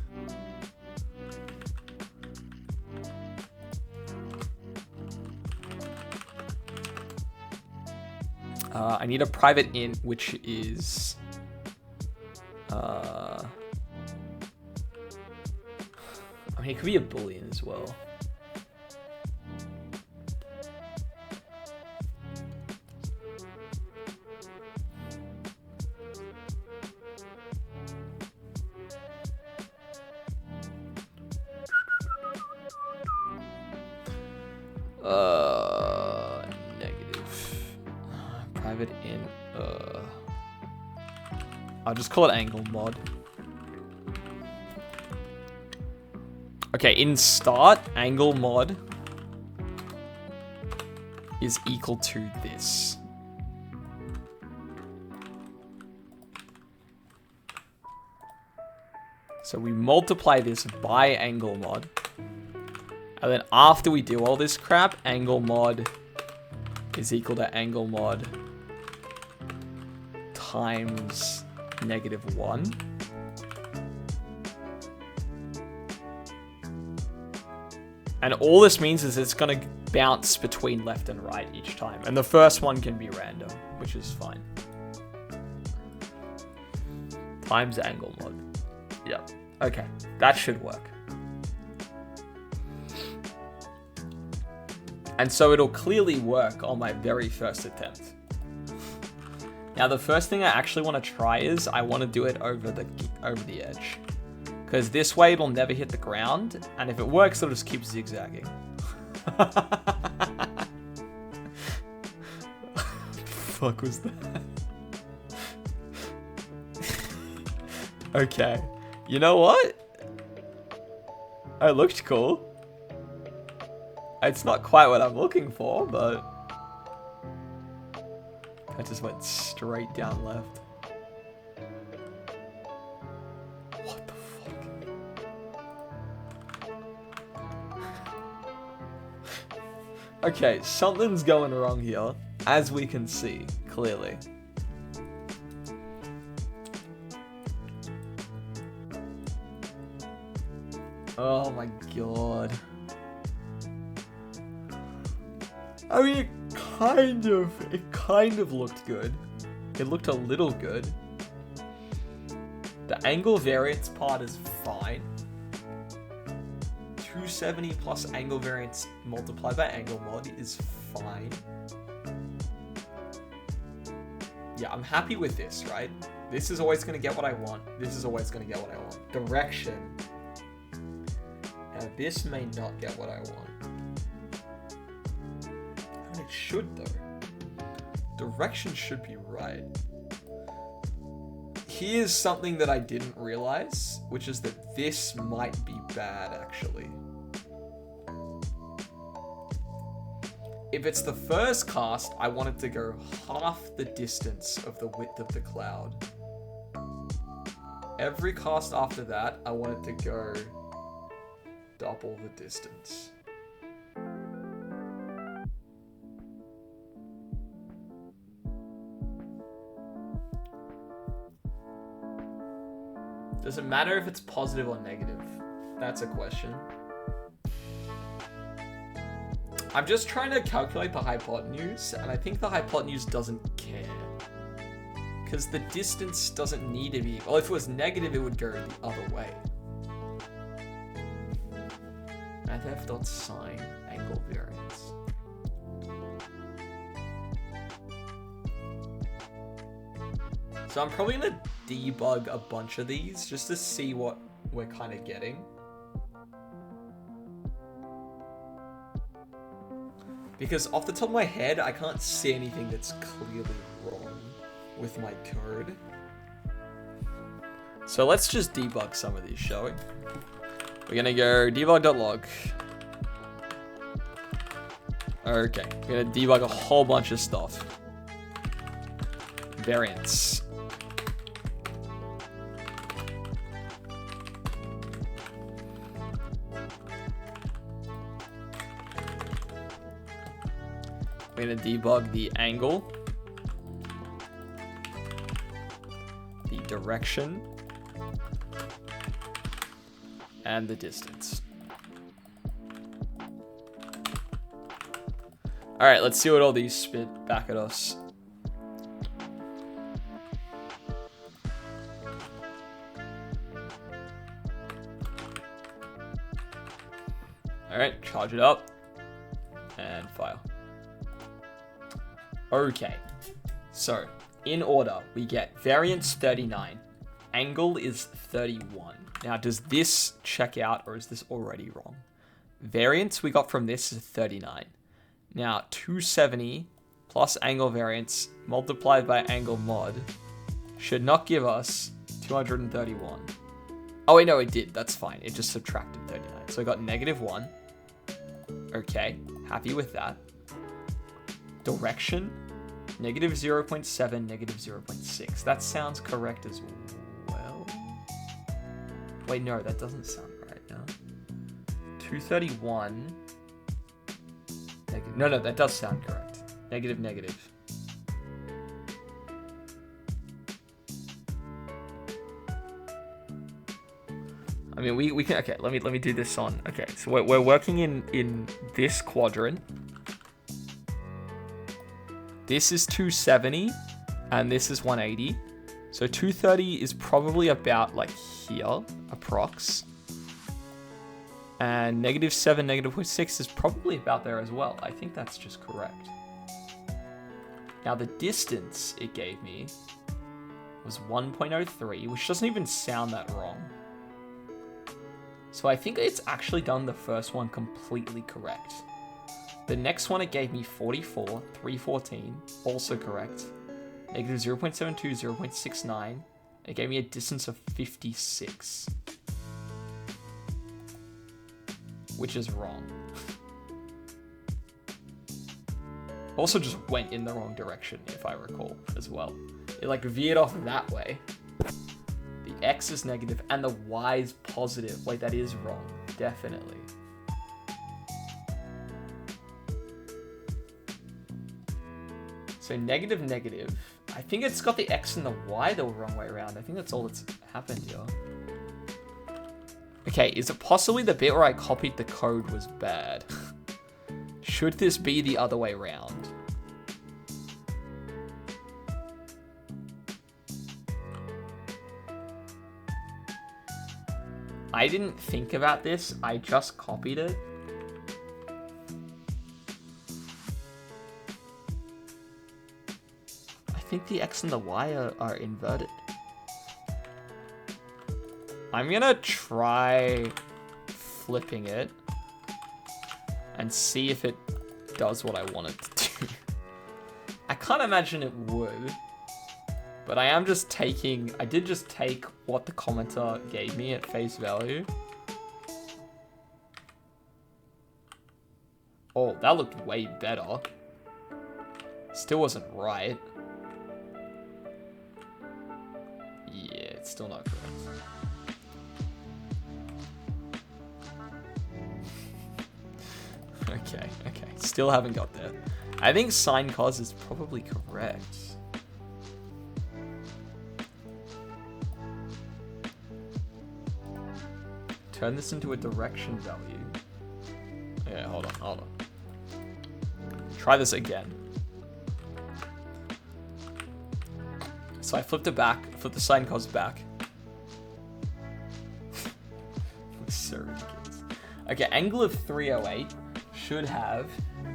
I need a private int, which is... I mean, it could be a boolean as well. Negative. Private int. I'll just call it angle mod. Okay, in start, angle mod is equal to this. So we multiply this by angle mod. And then after we do all this crap, angle mod is equal to angle mod times -1. And all this means is it's going to bounce between left and right each time. And the first one can be random, which is fine. Times angle mod. Yep. Okay, that should work. And so it'll clearly work on my very first attempt. Now the first thing I actually want to try is I want to do it over the edge. Because this way it'll never hit the ground, and if it works it'll just keep zigzagging. Fuck was that? Okay. You know what? It looked cool. It's not quite what I'm looking for, but... I just went straight down left. What the fuck? Okay, something's going wrong here, as we can see, clearly. Oh my god. I mean, it kind of looked good. It looked a little good. The angle variance part is fine. 270 plus angle variance multiplied by angle mod is fine. Yeah, I'm happy with this, right? This is always going to get what I want. This is always going to get what I want. Direction. Now, this may not get what I want. It should though. Direction should be right. Here's something that I didn't realize, which is that this might be bad actually. If it's the first cast, I want it to go half the distance of the width of the cloud. Every cast after that, I want it to go double the distance. Does it matter if it's positive or negative? That's a question. I'm just trying to calculate the hypotenuse, and I think the hypotenuse doesn't care. Because the distance doesn't need to be... Well, if it was negative, it would go the other way. Math f dot sine angle variance. So I'm probably going to debug a bunch of these just to see what we're kind of getting. Because off the top of my head, I can't see anything that's clearly wrong with my code. So let's just debug some of these, shall we? We're gonna go debug.log. Okay, we're gonna debug a whole bunch of stuff. Variance. We're gonna debug the angle, the direction, and the distance. All right, let's see what all these spit back at us. All right, charge it up and file. Okay, so in order, we get variance 39, angle is 31. Now, does this check out or is this already wrong? Variance we got from this is 39. Now, 270 plus angle variance multiplied by angle mod should not give us 231. Oh wait, no, it did. That's fine. It just subtracted 39. So I got -1. Okay, happy with that. Direction, -0.7, -0.6. That sounds correct as well. Wait, no, that doesn't sound right now. 231. No, that does sound correct. Negative. I mean, we can. Okay, let me do this on. Okay, so we're working in this quadrant. This is 270, and this is 180. So 230 is probably about like here, approx. And -7, -0.6 is probably about there as well. I think that's just correct. Now the distance it gave me was 1.03, which doesn't even sound that wrong. So I think it's actually done the first one completely correct. The next one it gave me 44, 314, also correct. -0.72, 0.69. It gave me a distance of 56. Which is wrong. Also just went in the wrong direction, if I recall, as well. It like veered off that way. The X is negative and the Y is positive. Wait, that is wrong. Definitely. So negative. I think it's got the X and the Y the wrong way around. I think that's all that's happened here. Okay, is it possibly the bit where I copied the code was bad? Should this be the other way around? I didn't think about this. I just copied it. I think the X and the Y are inverted. I'm gonna try flipping it and see if it does what I want it to do. I can't imagine it would, but I did just take what the commenter gave me at face value. Oh, that looked way better. Still wasn't right. Yeah, it's still not correct. Okay. Still haven't got there. I think sine cos is probably correct. turn this into a direction value. Yeah, hold on. Try this again. So I flipped it back, flip the sine cos back. Looks so ridiculous. Okay, angle of 308 should have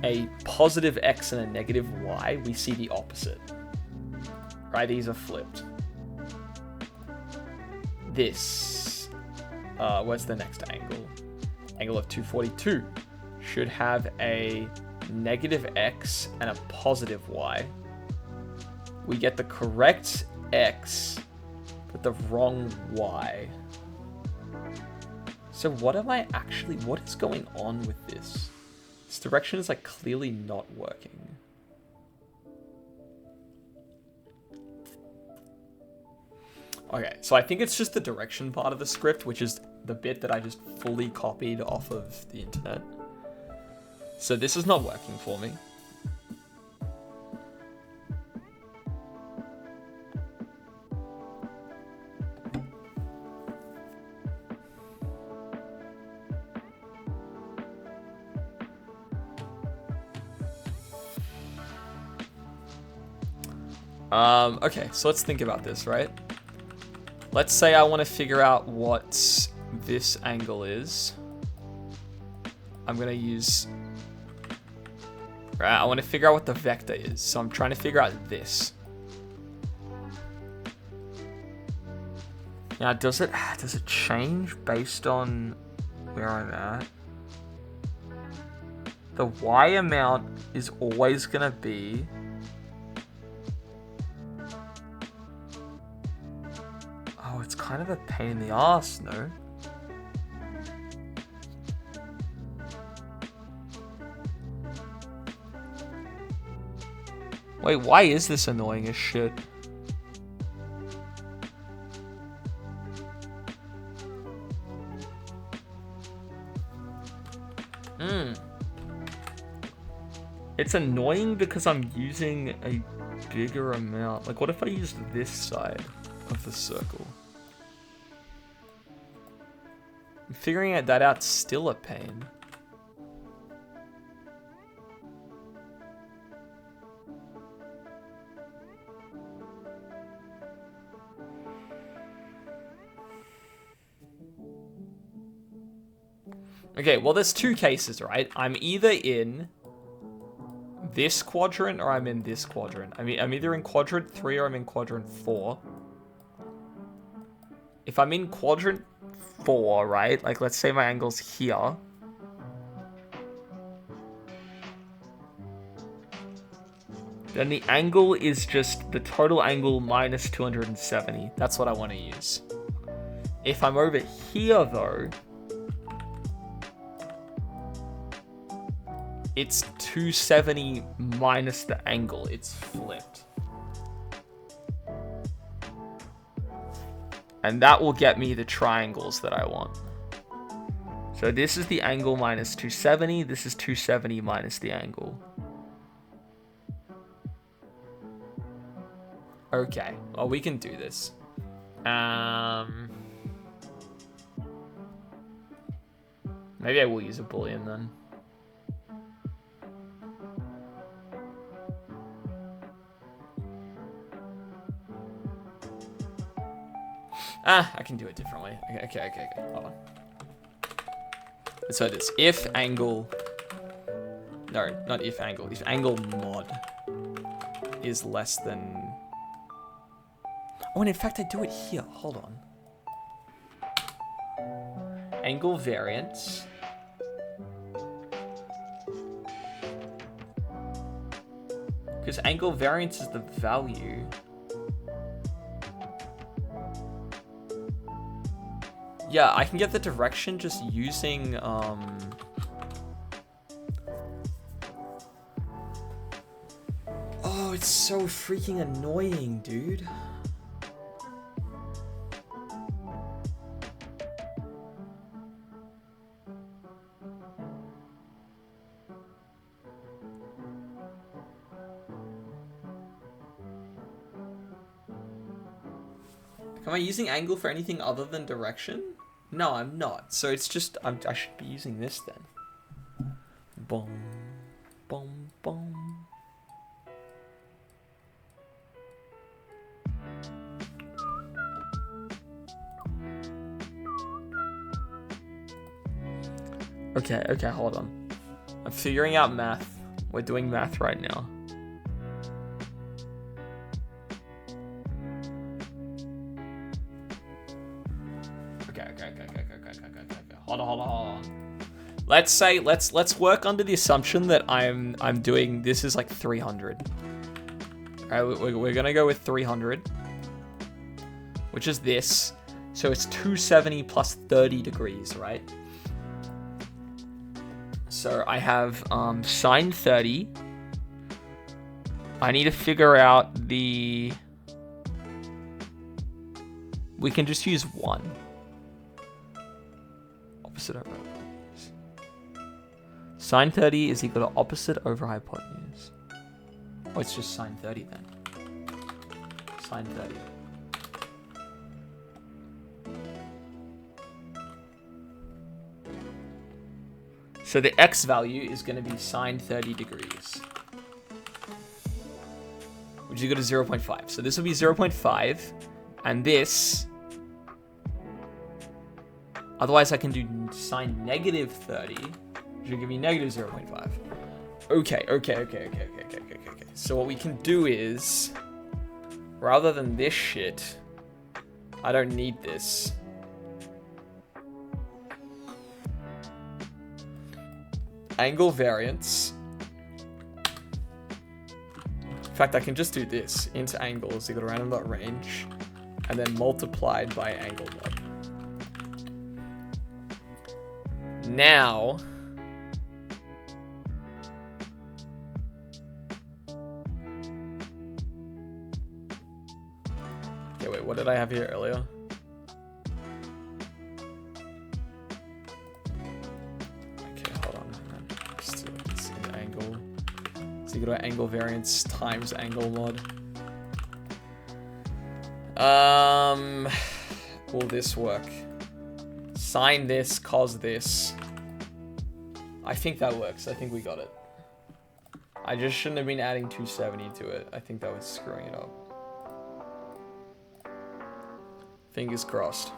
a positive x and a negative y. We see the opposite. Right, these are flipped. This, where's the next angle? Angle of 242 should have a negative x and a positive y. We get the correct x, but the wrong y. So what is going on with this? This direction is like clearly not working. Okay, so I think it's just the direction part of the script, which is the bit that I just fully copied off of the internet. So this is not working for me. Okay, so let's think about this, right? Let's say I want to figure out what this angle is. I'm going to use... Right, I want to figure out what the vector is. So I'm trying to figure out this. Now, does it change based on where I'm at? The y amount is always going to be... Oh, it's kind of a pain in the ass, no? Wait, why is this annoying as shit? It's annoying because I'm using a bigger amount. Like, what if I used this side of the circle? Figuring that out's still a pain. Okay, well, there's two cases, right? I'm either in this quadrant or I'm in this quadrant. I mean, I'm either in quadrant 3 or I'm in quadrant 4. If I'm in quadrant 4, right? Like, let's say my angle's here. Then the angle is just the total angle minus 270. That's what I want to use. If I'm over here, though, it's 270 minus the angle. It's flipped. And that will get me the triangles that I want. So this is the angle minus 270. This is 270 minus the angle. Okay, well, we can do this. Maybe I will use a Boolean then. I can do it differently. Okay. Hold on. So it is if angle... No, not if angle. If angle mod is less than... Oh, and in fact, I do it here. Hold on. Angle variance. Because angle variance is the value. Yeah, I can get the direction just using, Oh, it's so freaking annoying, dude. Am I using angle for anything other than direction? No, I'm not. So it's just, I should be using this then. Boom, boom, boom. Okay, hold on. I'm figuring out math. We're doing math right now. Okay. Hold on. Let's work under the assumption that I'm doing, this is like 300. All right, we're gonna go with 300, which is this. So it's 270 plus 30 degrees, right? So I have sine 30. I need to figure out the... We can just use 1. Opposite over hypotenuse. Sine 30 is equal to opposite over hypotenuse. Oh, it's just sine 30 then. Sine 30. So the x value is going to be sine 30 degrees, which is equal to 0.5. So this will be 0.5, and this, otherwise I can do sine negative 30, which will give me negative 0.5. Okay. So what we can do is, rather than this shit, I don't need this. Angle variance. In fact, I can just do this. Into angle is equal to random dot range, and then multiplied by angle mod. Now, okay, wait, what did I have here earlier? Equal to angle variance times angle mod. Will this work? Sine this, cos this. I think that works. I think we got it. I just shouldn't have been adding 270 to it. I think that was screwing it up. Fingers crossed.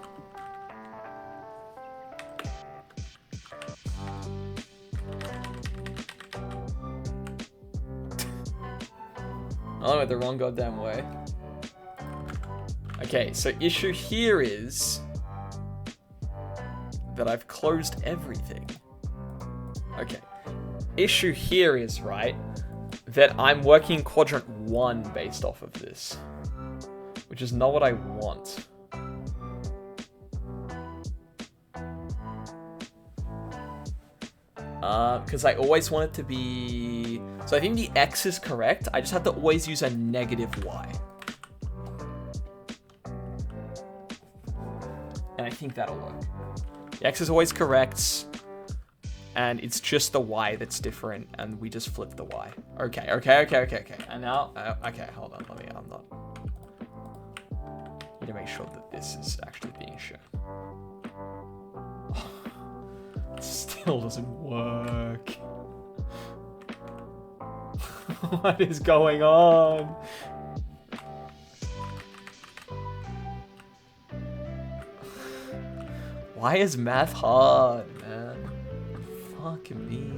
I went the wrong goddamn way. Okay, so issue here is that I've closed everything. Okay. Issue here is, right, that I'm working quadrant 1 based off of this, which is not what I want. Because I always want it to be... So I think the x is correct. I just have to always use a negative y. And I think that'll work. The x is always correct. And it's just the y that's different. And we just flip the y. Okay. And now... okay, hold on. I'm not... need to make sure that this is actually being shown. Still doesn't work. What is going on? Why is math hard, man? Fuck me.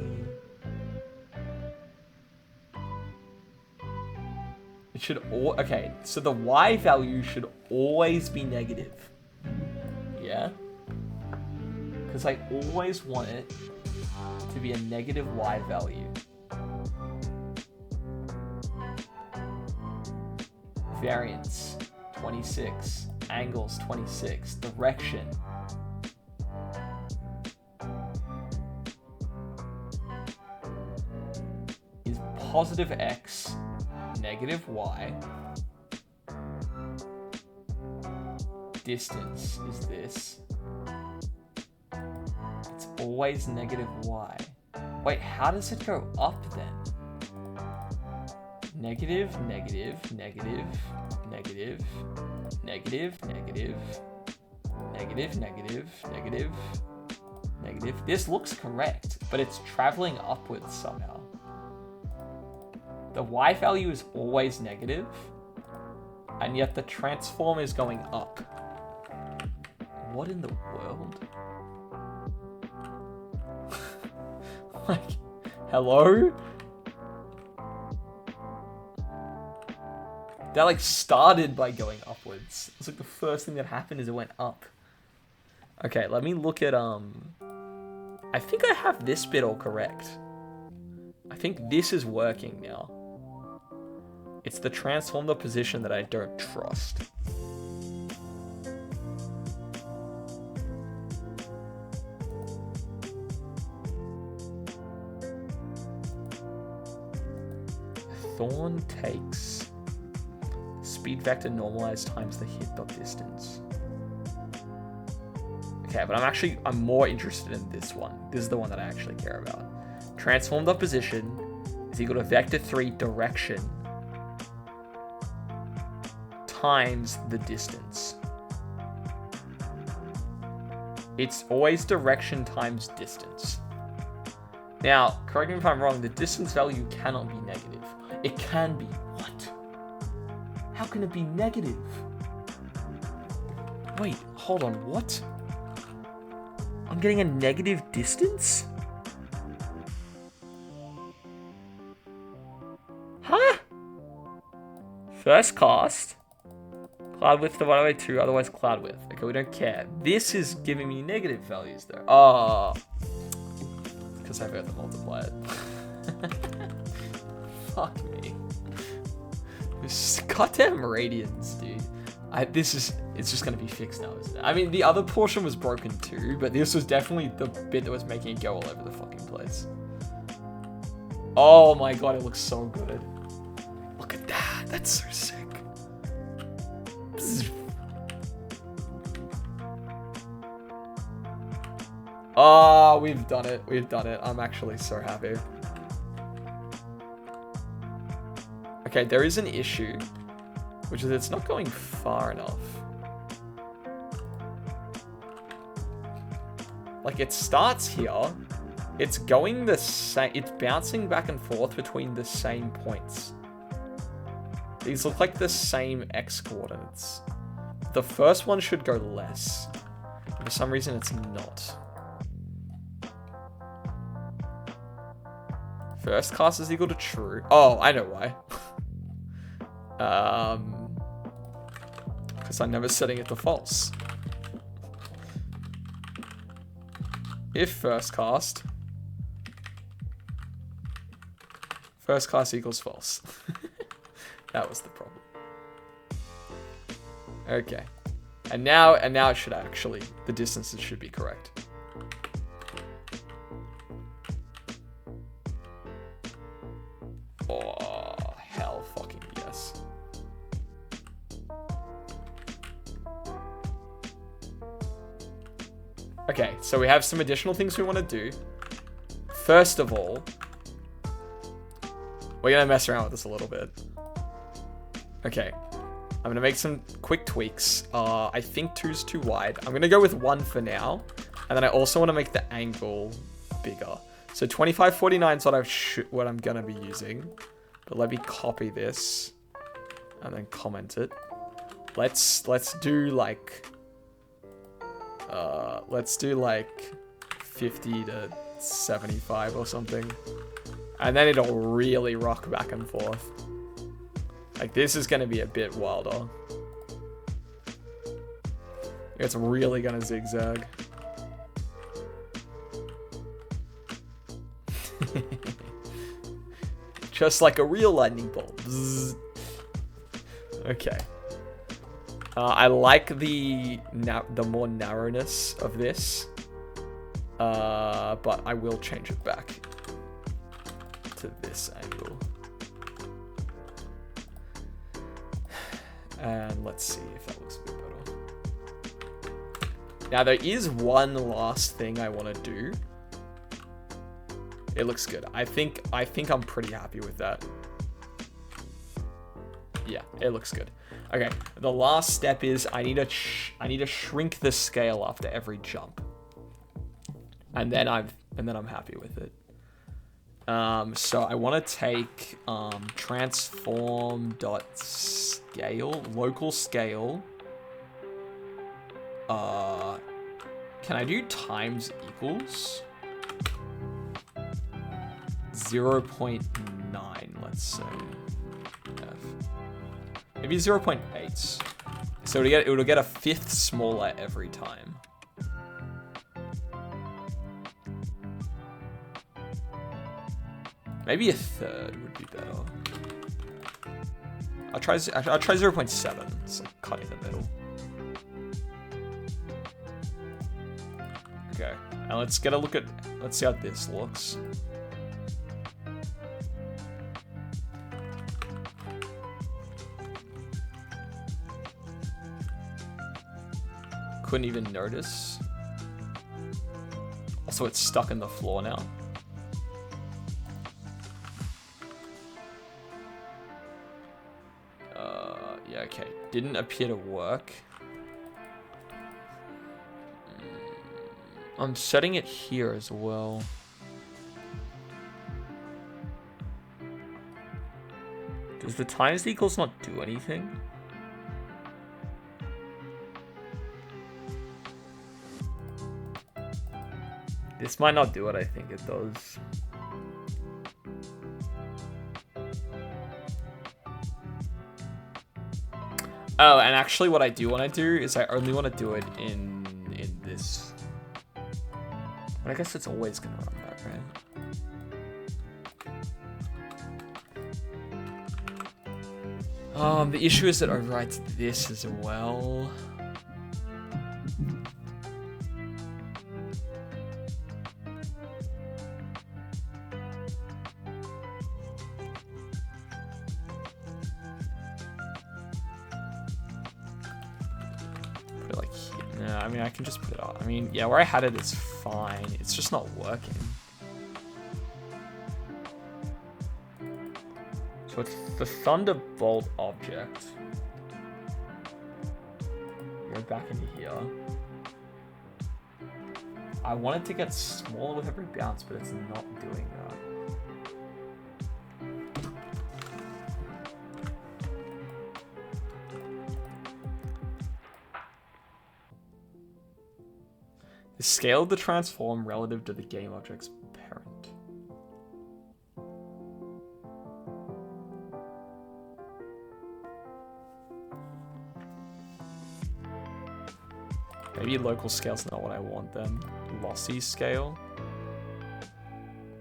It should all... Okay, so the y value should always be negative. Yeah? Because I always want it to be a negative y value. Variance, 26. Angles, 26. Direction. Is positive x, negative y. Distance is this. It's always negative y. Wait, how does it go up then? Negative, negative, negative, negative, negative, negative, Negative, negative, negative, negative. This looks correct, but it's traveling upwards somehow. The y value is always negative, and yet the transform is going up. What in the world? Like, hello? That like started by going upwards. It's like the first thing that happened is it went up. Okay, let me look at I think I have this bit all correct. I think this is working now. It's the transform the position that I don't trust. Thorn takes speed vector normalized times the hit dot distance. Okay, but I'm more interested in this one. This is the one that I actually care about. Transform the position is equal to vector 3 direction times the distance. It's always direction times distance. Now, correct me if I'm wrong, the distance value cannot be negative. It can be. What? How can it be negative? Wait, hold on, what? I'm getting a negative distance? Huh? First cast. Cloud width divided by 2, otherwise cloud width. Okay, we don't care. This is giving me negative values though. Oh. Because I forgot to multiply it. Fuck me. This goddamn radians, dude. It's just gonna be fixed now, isn't it? I mean, the other portion was broken too, but this was definitely the bit that was making it go all over the fucking place. Oh my god, it looks so good. Look at that. That's so sick. Oh, we've done it. We've done it. I'm actually so happy. Okay, there is an issue, which is it's not going far enough. Like, it starts here. It's going the same. It's bouncing back and forth between the same points. These look like the same x coordinates. The first one should go less. For some reason, it's not. First cast is equal to true. Oh, I know why. Because I'm never setting it to false. If first cast equals false. That was the problem. Okay. And now it should actually, the distances should be correct. Oh, hell fucking yes. Okay, so we have some additional things we want to do. First of all, we're going to mess around with this a little bit. Okay, I'm going to make some quick tweaks. I think 2's too wide. I'm going to go with 1 for now. And then I also want to make the angle bigger. So 2549 is what I'm going to be using. But let me copy this and then comment it. Let's do like 50 to 75 or something. And then it'll really rock back and forth. Like, this is going to be a bit wilder. It's really going to zigzag. Just like a real lightning bolt. Bzzz. Okay. I like the more narrowness of this. But I will change it back to this angle. And let's see if that looks a bit better. Now, there is one last thing I want to do. It looks good. I think I'm pretty happy with that. Yeah, it looks good. Okay, the last step is I need to shrink the scale after every jump, and then I'm happy with it. So I want to take transform dot scale, local scale. Can I do times equals 0.9? Let's say. Maybe 0.8. So it'll get a fifth smaller every time. Maybe a third would be better. I'll try 0.7. It's like cutting the middle. Okay, now let's see how this looks. Couldn't even notice. Also, it's stuck in the floor now. Yeah, okay. Didn't appear to work. I'm setting it here as well. Does the times equals not do anything? This might not do what I think it does. Oh, and actually what I do want to do is I only want to do it in this. But I guess it's always going to run that, right? The issue is that it overwrites this as well. I can just put it up. I mean, yeah, where I had it is fine. It's just not working. So it's the Thunderbolt object. Go back into here. I want it to get smaller with every bounce, but it's not doing that. Scale the transform relative to the game object's parent. Maybe local scale's not what I want then. Lossy scale.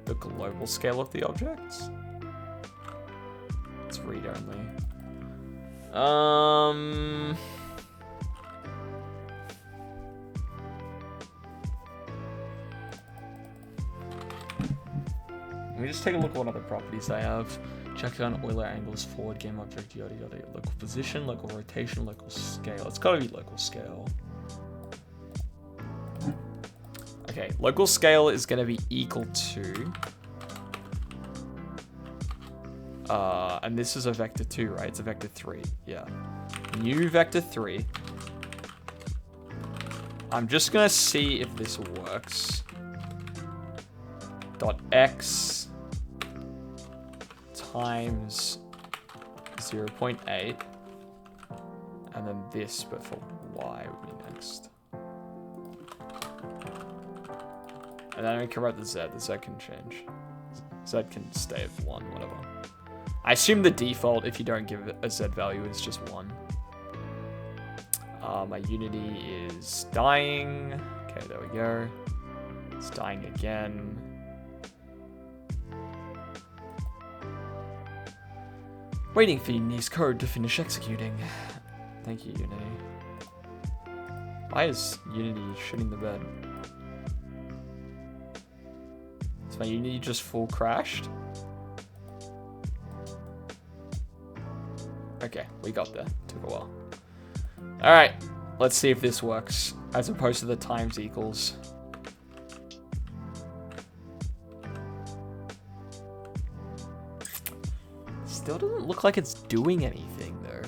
The global scale of the objects. It's read only. Let me just take a look at what other properties I have. Check on Euler angles, forward game object, yada yada. Local position, local rotation, local scale. It's gotta be local scale. Okay, local scale is gonna be equal to... and this is a vector 2, right? It's a vector 3, yeah. New vector 3. I'm just gonna see if this works. Dot x times 0.8, and then this, but for y would be next. And then we can write the z. The z can change. Z can stay at 1, whatever. I assume the default, if you don't give it a z value, is just 1. My unity is dying. Okay, there we go. It's dying again. Waiting for Unity's code to finish executing. Thank you, Unity. Why is Unity shitting the bed? Is my Unity just full crashed? Okay, we got there. Took a while. Alright, let's see if this works, as opposed to the times equals. Still doesn't look like it's doing anything, though.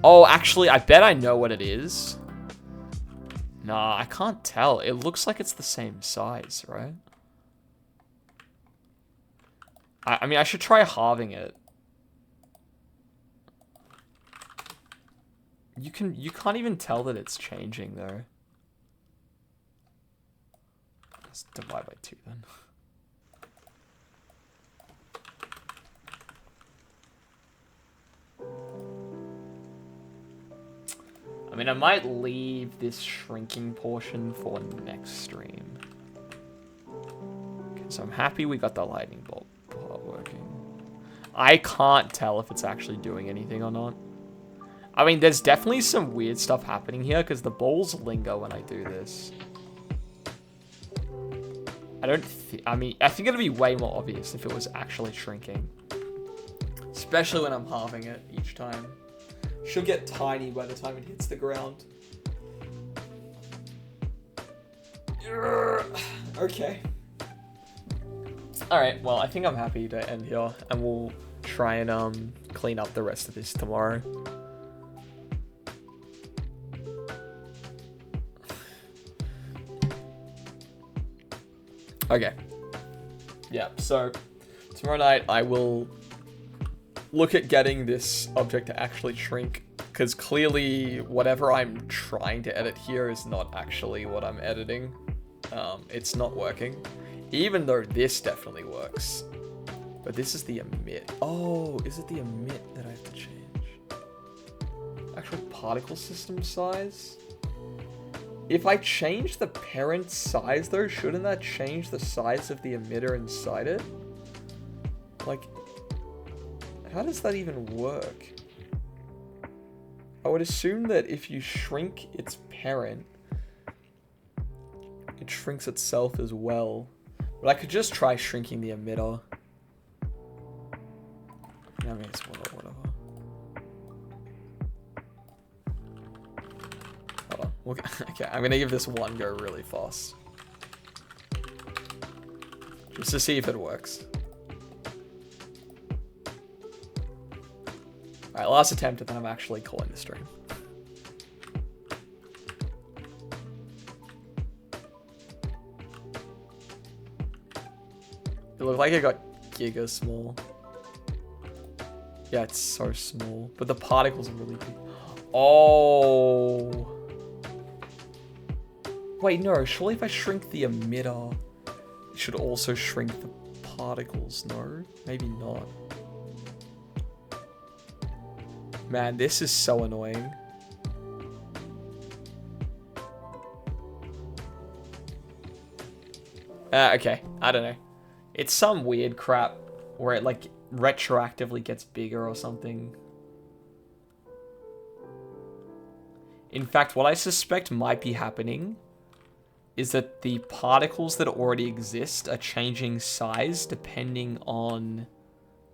Oh, actually, I bet I know what it is. Nah, I can't tell. It looks like it's the same size, right? I mean, I should try halving it. You can't even tell that it's changing, though. Let's divide by 2, then. I mean, I might leave this shrinking portion for next stream. Okay, so I'm happy we got the lightning bolt part working. I can't tell if it's actually doing anything or not. I mean, there's definitely some weird stuff happening here because the balls linger when I do this. I mean, I think it'd be way more obvious if it was actually shrinking. Especially when I'm halving it each time. She'll get tiny by the time it hits the ground. Okay. Alright, well, I think I'm happy to end here. And we'll try and clean up the rest of this tomorrow. Okay. Yeah, so tomorrow night I will look at getting this object to actually shrink, because clearly whatever I'm trying to edit here is not actually what I'm editing. It's not working, even though this definitely works. But this is the emit. Oh, is it the emit that I have to change? Actual particle system size? If I change the parent size though, shouldn't that change the size of the emitter inside it? Like, how does that even work? I would assume that if you shrink its parent, it shrinks itself as well. But I could just try shrinking the emitter. I mean, it's whatever. Hold on. Okay, I'm gonna give this one go really fast. Just to see if it works. Alright, last attempt, and then I'm actually calling the stream. It looked like it got giga small. Yeah, it's so small. But the particles are really big. Oh. Wait, no. Surely if I shrink the emitter, it should also shrink the particles. No? Maybe not. Man, this is so annoying. Okay. I don't know. It's some weird crap where it, like, retroactively gets bigger or something. In fact, what I suspect might be happening is that the particles that already exist are changing size depending on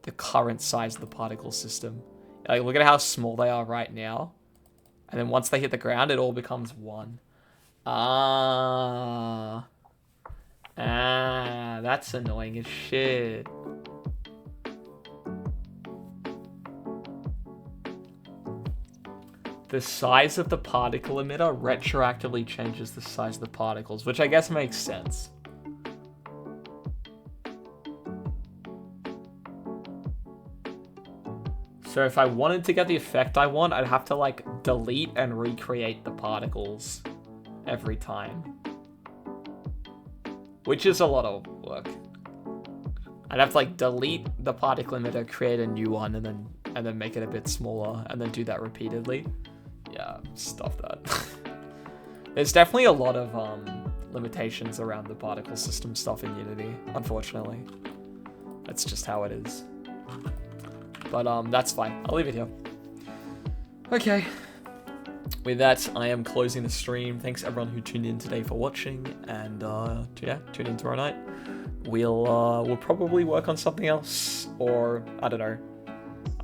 the current size of the particle system. Like, look at how small they are right now. And then once they hit the ground, it all becomes 1. That's annoying as shit. The size of the particle emitter retroactively changes the size of the particles, which I guess makes sense. So if I wanted to get the effect I want, I'd have to, like, delete and recreate the particles every time. Which is a lot of work. I'd have to, like, delete the particle emitter, create a new one, and then make it a bit smaller, and then do that repeatedly. Yeah, stuff that. There's definitely a lot of limitations around the particle system stuff in Unity, unfortunately. That's just how it is. But that's fine. I'll leave it here. Okay. With that, I am closing the stream. Thanks everyone who tuned in today for watching, and yeah, tune in tomorrow night. We'll probably work on something else, or I don't know.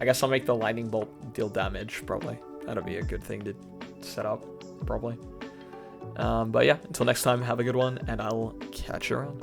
I guess I'll make the lightning bolt deal damage, probably. That'll be a good thing to set up, probably. But yeah, until next time, have a good one, and I'll catch you around.